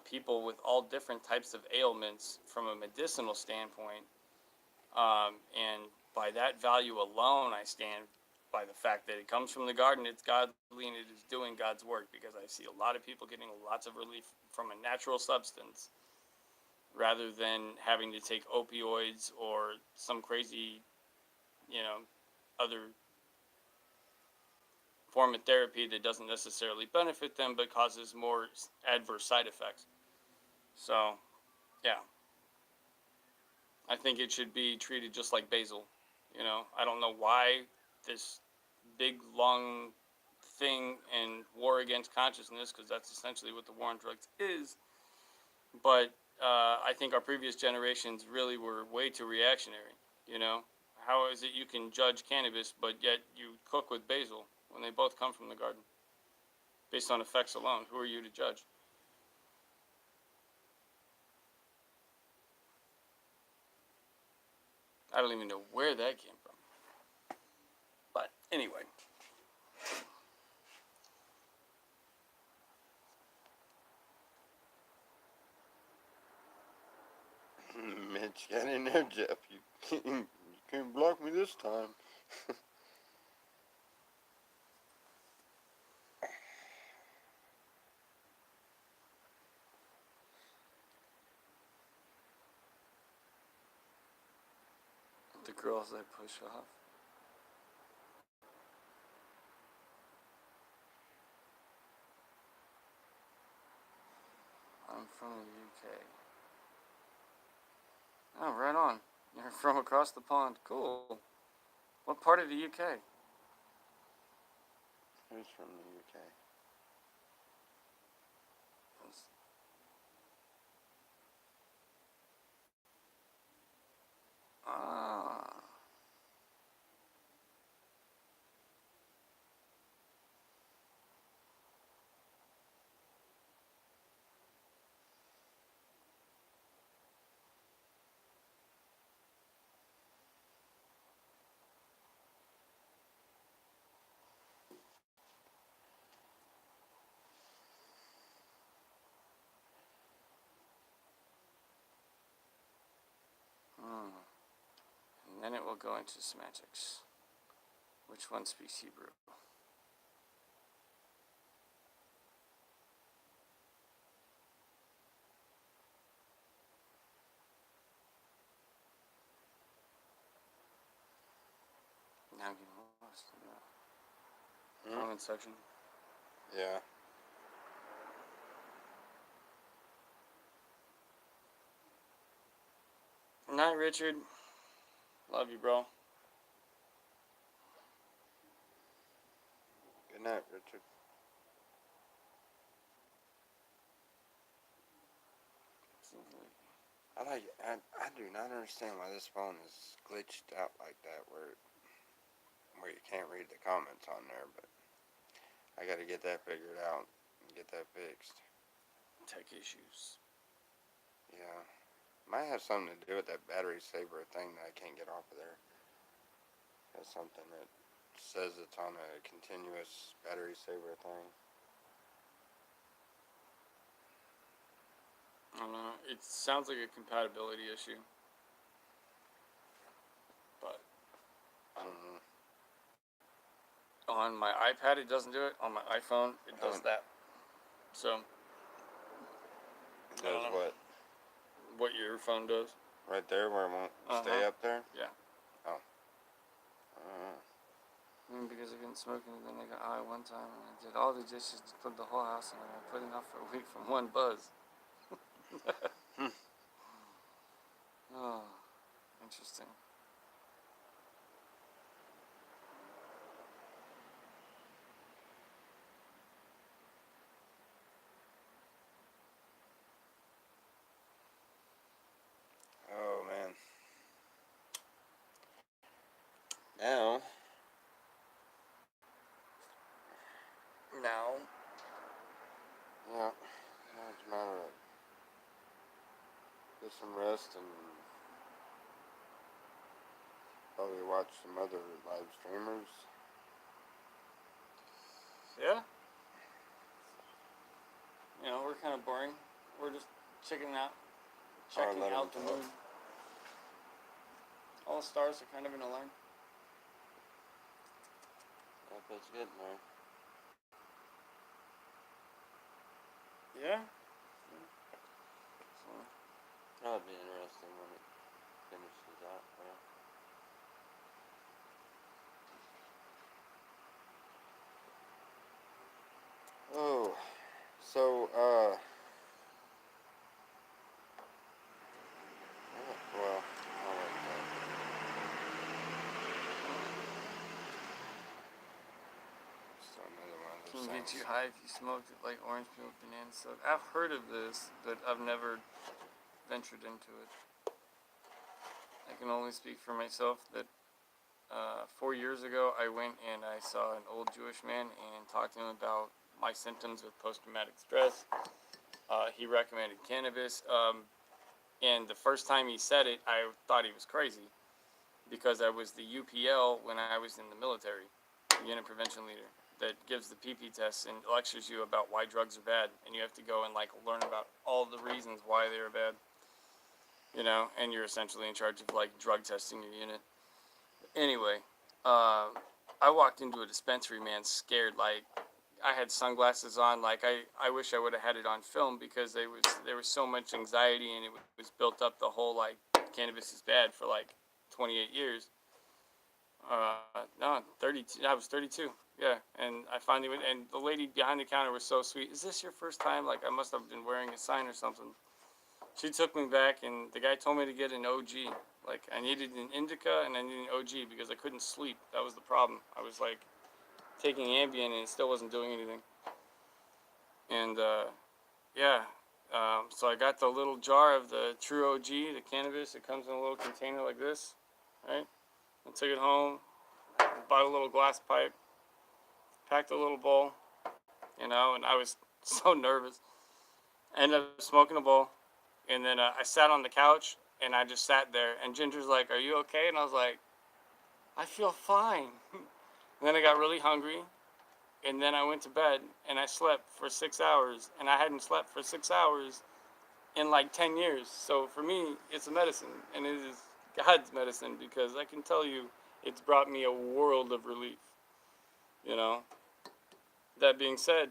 people with all different types of ailments from a medicinal standpoint. And by that value alone, I stand by the fact that it comes from the garden, it's godly, and it is doing God's work, because I see a lot of people getting lots of relief from a natural substance rather than having to take opioids or some crazy, other form of therapy that doesn't necessarily benefit them but causes more adverse side effects. So, yeah. I think it should be treated just like basil. You know, I don't know why this big long thing and war against consciousness, because that's essentially what the war on drugs is. But I think our previous generations really were way too reactionary. You know, how is it you can judge cannabis, but yet you cook with basil when they both come from the garden, based on effects alone? Who are you to judge? I don't even know where that came from. But anyway. Mitch got in there, Jeff. You can't block me this time. The girls I push off. I'm from the UK. Oh, right on. You're from across the pond. Cool. What part of the UK? Who's from the UK? Ah. Hmm. And then it will go into semantics. Which one speaks Hebrew? Now I'm getting lost in the comment section. Yeah. Night, Richard. Love you, bro. Good night, Richard. I do not understand why this phone is glitched out like that, where you can't read the comments on there. But I got to get that figured out and get that fixed. Tech issues. Yeah, might have something to do with that battery saver thing that I can't get off of there. That's something that says it's on a continuous battery saver thing. I don't know. It sounds like a compatibility issue. But Mm-hmm. on my iPad, it doesn't do it. On my iPhone, it does that. So. It does what? What your phone does. Right there where it won't stay up there? Yeah. Oh. Because I've been smoking, and then I got high one time, and I did all the dishes, cleaned the whole house, and I put enough for a week from one buzz. Oh, interesting. Oh, man. Now. Yeah. Now it's a matter of get some rest and probably watch some other live streamers. Yeah. You know, we're kind of boring. We're just checking out the moon. All the stars are kind of in a line. Yep, it's getting there. Yeah. So. That'll be interesting when it finishes out. Yeah. Oh, so, well, can get sounds. you high if you smoked it, like orange peel with banana soda. I've heard of this, but I've never ventured into it. I can only speak for myself that 4 years ago I went and I saw an old Jewish man and talked to him about my symptoms of post-traumatic stress. He recommended cannabis, and the first time he said it, I thought he was crazy because I was the UPL when I was in the military, Unit Prevention Leader, that gives the PP tests and lectures you about why drugs are bad, and you have to go and like learn about all the reasons why they're bad, and you're essentially in charge of like drug testing your unit. Anyway, I walked into a dispensary, man, scared. Like, I had sunglasses on. Like, I wish I would have had it on film because there was so much anxiety and it was built up the whole, like, cannabis is bad for, like, 28 years. No, 32. I was 32. Yeah, and I finally went, and the lady behind the counter was so sweet. Is this your first time? Like, I must have been wearing a sign or something. She took me back, and the guy told me to get an OG. Like, I needed an indica and I needed an OG because I couldn't sleep. That was the problem. I was like taking Ambien and it still wasn't doing anything. And yeah, so I got the little jar of the true OG, the cannabis. It comes in a little container like this, right? I took it home, bought a little glass pipe, packed a little bowl, and I was so nervous. I ended up smoking a bowl, and then I sat on the couch and I just sat there. And Ginger's like, "Are you okay?" And I was like, "I feel fine." And then I got really hungry, and then I went to bed and I slept for 6 hours, and I hadn't slept for 6 hours in like 10 years. So for me, it's a medicine, and it is God's medicine because I can tell you it's brought me a world of relief. You know. That being said,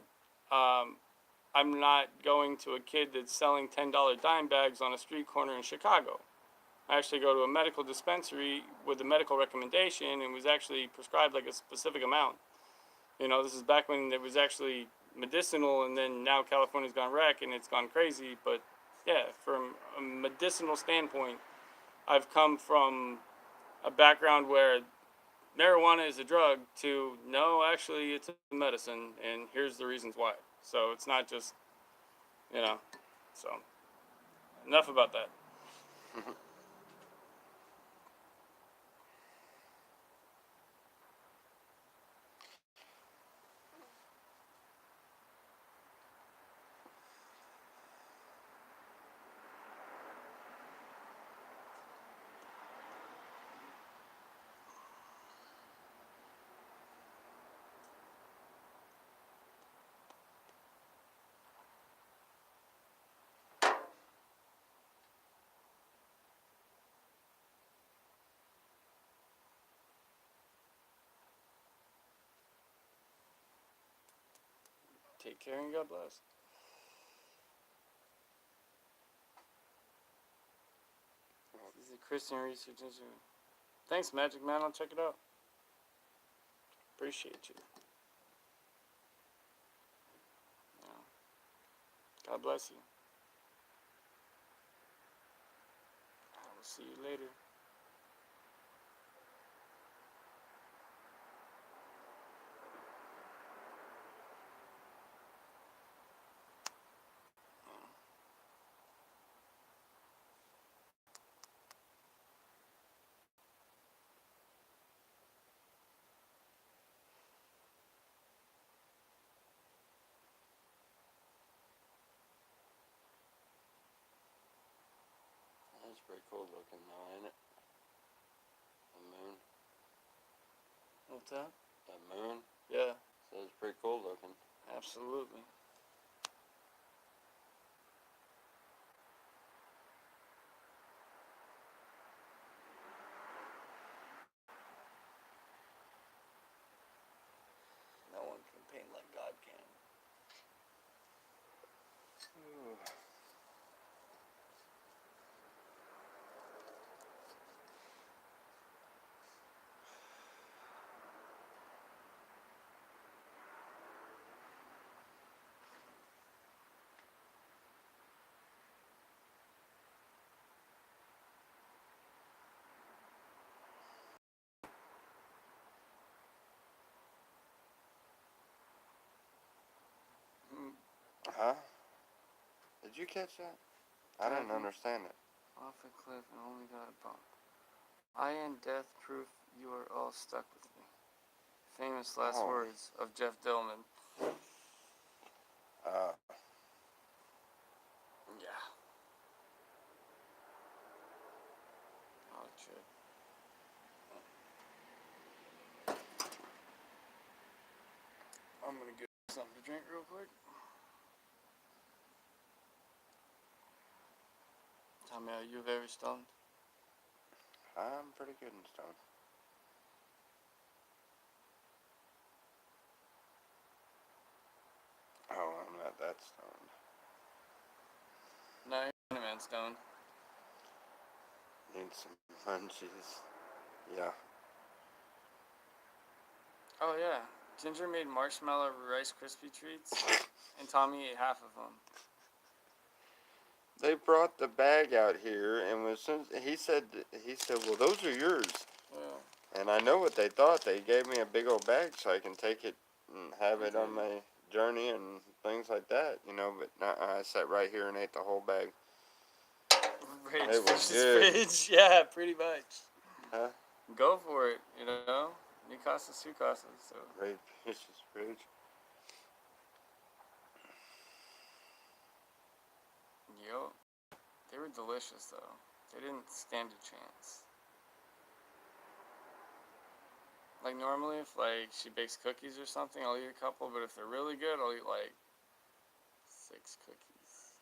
I'm not going to a kid that's selling $10 dime bags on a street corner in Chicago. I actually go to a medical dispensary with a medical recommendation and was actually prescribed like a specific amount. This is back when it was actually medicinal, and then now California's gone wreck and it's gone crazy. But yeah, from a medicinal standpoint, I've come from a background where marijuana is a drug to no, actually, it's a medicine, and here's the reasons why. So it's not just, so enough about that. Take care and God bless. This is a Christian Research Institute. Thanks, Magic Man. I'll check it out. Appreciate you. God bless you. I will see you later. That's pretty cool looking though, ain't it? The moon. What's that? The moon. Yeah, So it's pretty cool looking. absolutely. No one can paint like God can. Huh? Did you catch that? I didn't Driving understand it. off a cliff and only got a bump. I am death proof you are all stuck with me. Famous last Oh. words of Jeff Dillman. Uh, Yeah. Oh, shit. I'm gonna get something to drink real quick. Tommy, are you very stoned? I'm pretty good in stone. Oh, I'm not that stoned. No, you're man stoned. Need some munchies. Yeah. Oh, yeah. Ginger made marshmallow Rice Krispie treats, and Tommy ate half of them. They brought the bag out here, and as soon as he said, well, those are yours. Yeah. And I know what they thought. They gave me a big old bag so I can take it and have it on my journey and things like that, you know. But I sat right here and ate the whole bag. Rage It was versus good. Rage. Yeah, pretty much. Huh? Go for it, you know? Ni casa, su casa, so. Great vicious rage. Yo. They were delicious, though. They didn't stand a chance. Like, normally, if, like, she bakes cookies or something, I'll eat a couple, but if they're really good, I'll eat, like, 6 cookies.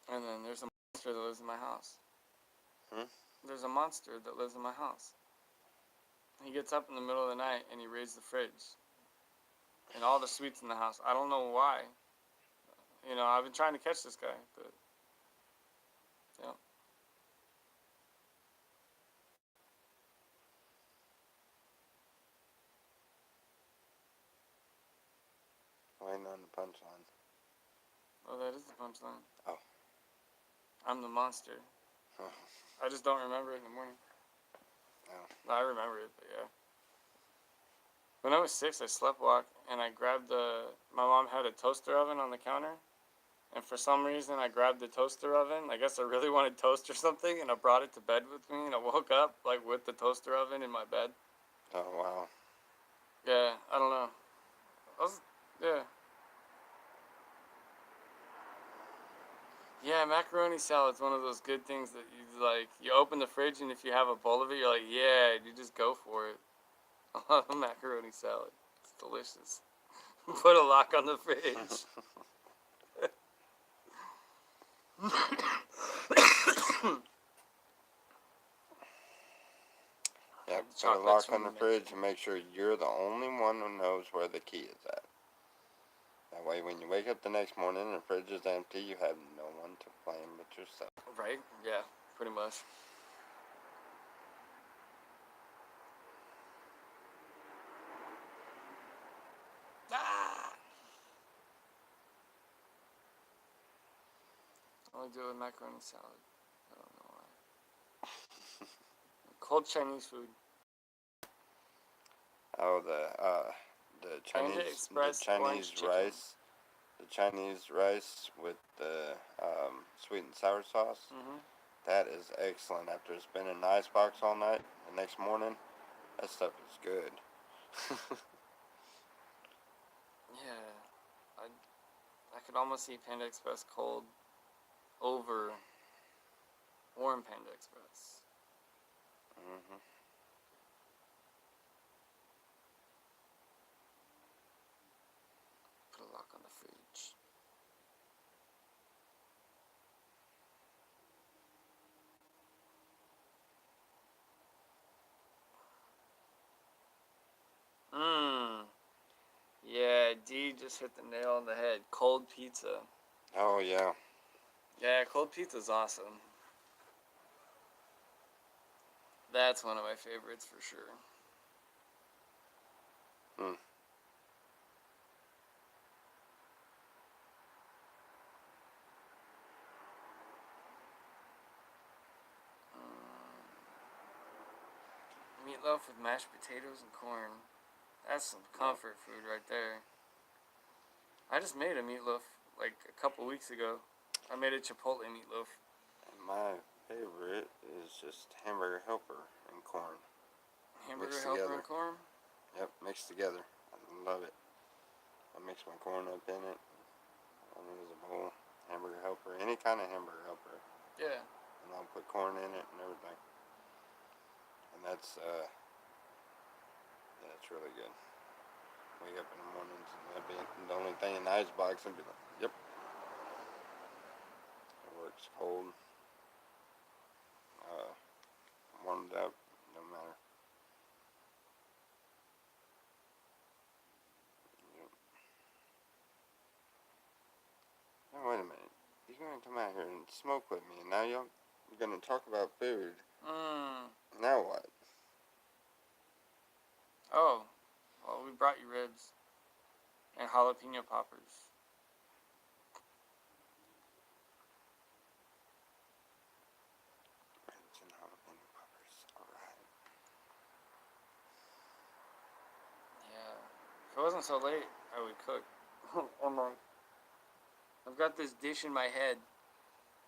And then there's a monster that lives in my house. Hmm? There's a monster that lives in my house. He gets up in the middle of the night and he raids the fridge. And all the sweets in the house. I don't know why. You know, I've been trying to catch this guy, but... Yeah. Waiting on the punchline. Oh, that is the punchline. Oh. I'm the monster. Oh. I just don't remember it in the morning. Oh. I remember it, but yeah. When I was 6, I sleptwalked and I grabbed my mom had a toaster oven on the counter. And for some reason, I grabbed the toaster oven. I guess I really wanted toast or something, and I brought it to bed with me. And I woke up like with the toaster oven in my bed. Oh, wow. Yeah, I don't know. Yeah. Yeah, macaroni salad's one of those good things that you like. You open the fridge, and if you have a bowl of it, you're like, yeah, you just go for it. I love macaroni salad. It's delicious. Put a lock on the fridge. Yeah, put a Chocolates lock from on the fridge and make sure you're the only one who knows where the key is at. That way, when you wake up the next morning and the fridge is empty, you have no one to blame but yourself. Right? Yeah, pretty much. Ah! I only do it with macaroni salad. I don't know why. Cold Chinese food. Oh, the Panda Express orange chicken. rice, the Chinese rice with the sweet and sour sauce. Mm-hmm. That is excellent. After it's been in the icebox all night, the next morning, that stuff is good. Yeah, I could almost eat Panda Express cold over warm Panda Express. Hmm. Put a lock on the fridge. Mmm. Yeah, D just hit the nail on the head. Cold pizza. Oh, yeah. Yeah, cold pizza's awesome. That's one of my favorites for sure. Hmm. Meatloaf with mashed potatoes and corn. That's some comfort food right there. I just made a meatloaf like a couple weeks ago. I made a chipotle meatloaf. And my favorite is just hamburger helper and corn. Hamburger Mixed helper together. and corn. Yep, mixed together. I love it. I mix my corn up in it. And there's a bowl. Hamburger helper, any kind of hamburger helper. Yeah. And I'll put corn in it and everything. And that's yeah, it's really good. Wake up in the mornings and that'd be the only thing in the icebox and be like, yep. It works cold. Warmed up, no matter. Yep. Now wait a minute. You're gonna come out here and smoke with me and now you're gonna talk about food. Now what? Oh, well, we brought you ribs and jalapeno poppers. Ribs and jalapeno peppers. Alright. Yeah. If it wasn't so late, I would cook. I've got this dish in my head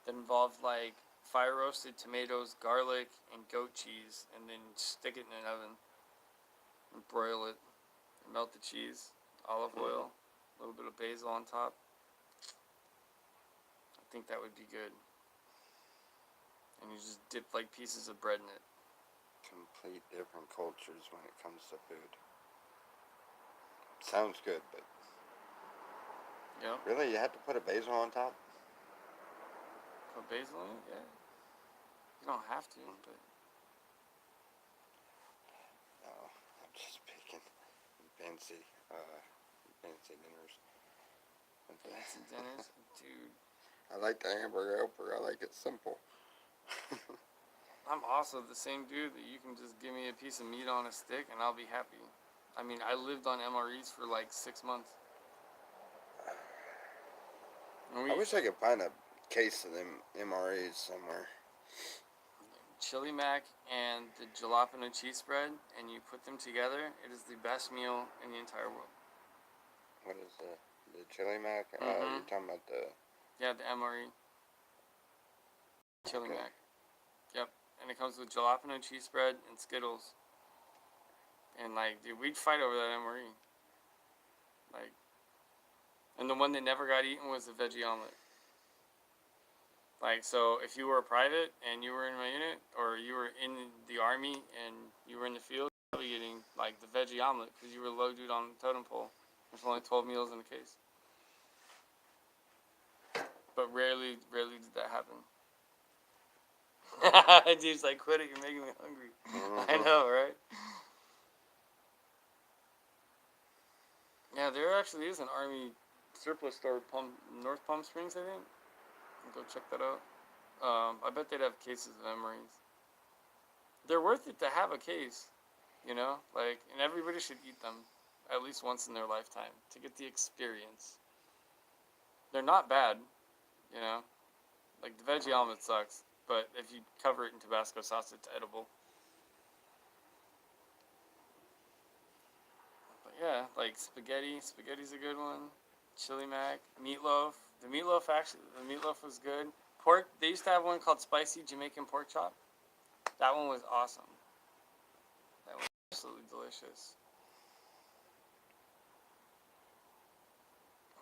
that involves like fire roasted tomatoes, garlic, and goat cheese, and then stick it in an oven and broil it. Melt the cheese, olive oil, a little bit of basil on top. I think that would be good. And you just dip like pieces of bread in it. Complete different cultures when it comes to food. Sounds good, but Yep. really, you have to put a basil on top? Put basil in it, yeah. You don't have to, but No, I'm just picking fancy dinners. But, fancy dinners, dude. I like the hamburger helper. I like it simple. I'm also the same dude that you can just give me a piece of meat on a stick and I'll be happy. I mean, I lived on MREs for like 6 months. And I wish I could find a case of them MREs somewhere. Chili mac and the jalapeno cheese spread, and you put them together. It is the best meal in the entire world. What is the chili mac? Mhm. You're talking about the... Yeah, the MRE chili Okay. mac. Yep, and it comes with jalapeno cheese spread and Skittles. And like, dude, we'd fight over that MRE. Like, and the one that never got eaten was the veggie omelet. Like, so if you were a private and you were in my unit, or you were in the army and you were in the field, you're probably getting like the veggie omelet because you were low dude on the totem pole. There's only 12 meals in a case. But rarely did that happen. Dude's like, quit it, you're making me hungry. I know, right? Yeah, there actually is an army surplus store, North Palm Springs, I think. Go check that out. I bet they'd have cases of MREs. They're worth it to have a case, you know? Like, and everybody should eat them at least once in their lifetime to get the experience. They're not bad, you know? Like, the veggie omelet sucks, but if you cover it in Tabasco sauce, it's edible. But yeah, like spaghetti's a good one. Chili mac, meatloaf. The meatloaf was good. Pork, they used to have one called spicy Jamaican pork chop. That one was awesome. That was absolutely delicious.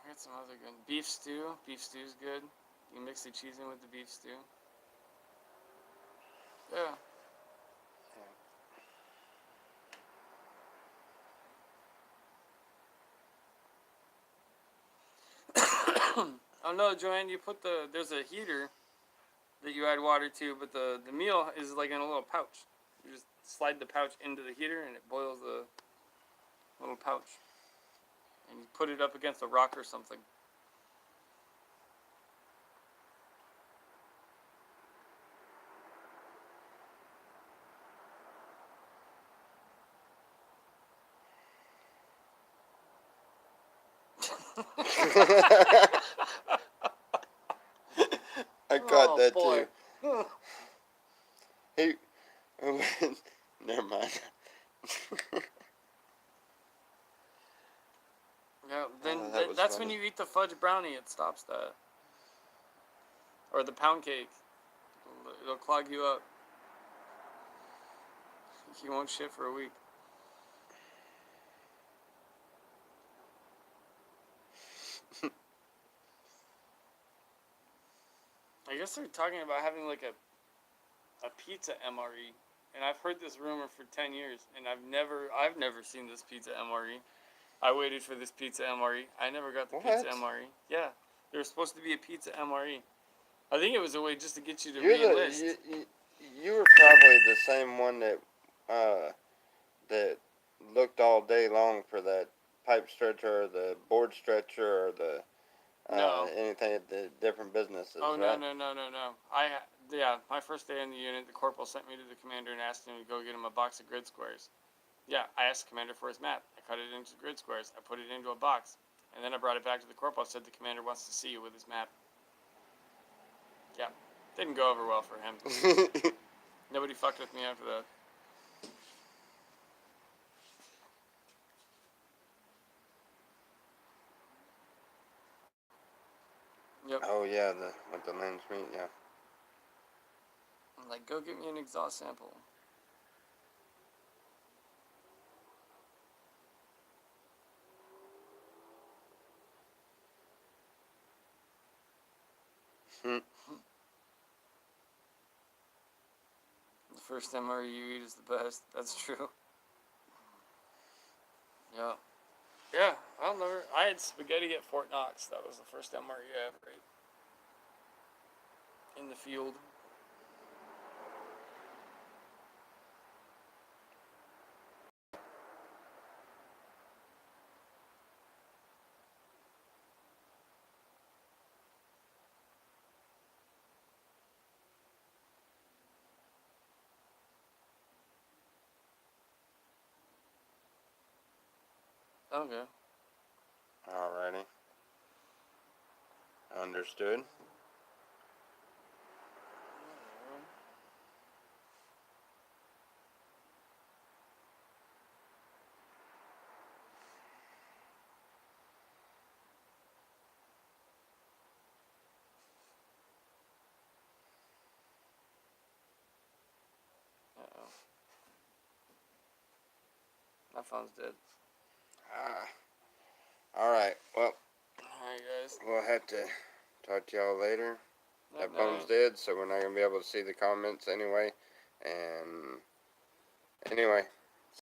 I had some other good beef stew. Beef stew's good. You mix the cheese in with the beef stew. Yeah. Oh no, Joanne, you put there's a heater that you add water to, but the meal is like in a little pouch. You just slide the pouch into the heater and it boils the little pouch. And you put it up against a rock or something. I caught that boy. too. Hey, never mind. Yeah, then Oh, that was that's when funny. you eat the fudge brownie. It stops that. Or the pound cake. It'll clog you up. You won't shit for a week. I guess they're talking about having like a pizza MRE, and I've heard this rumor for 10 years, and I've never seen this pizza MRE. I waited for this pizza MRE. I never got the pizza What? MRE. Yeah, there was supposed to be a pizza MRE. I think it was a way just to get you to You're re-enlist. you were probably the same one that that looked all day long for that pipe stretcher or the board stretcher or the No. anything at the different businesses, Oh right? no. My first day in the unit, the corporal sent me to the commander and asked him to go get him a box of grid squares. Yeah, I asked the commander for his map. I cut it into grid squares. I put it into a box, and then I brought it back to the corporal. Said the commander wants to see you with his map. Yeah, didn't go over well for him. Nobody fucked with me after that. Yep. Oh yeah, with the lens meat, yeah. I'm like, go get me an exhaust sample. Hmm. The first MRE you eat is the best. That's true. Yeah. Yeah, I'll never. I had spaghetti at Fort Knox. That was the first MRE I ever ate. In the field. Okay. Alrighty. Understood. Uh-oh. My phone's dead. Alright, well, Alright, guys. we'll have to talk to y'all later. That Night, bone's night. dead, so we're not going to be able to see the comments anyway. And anyway,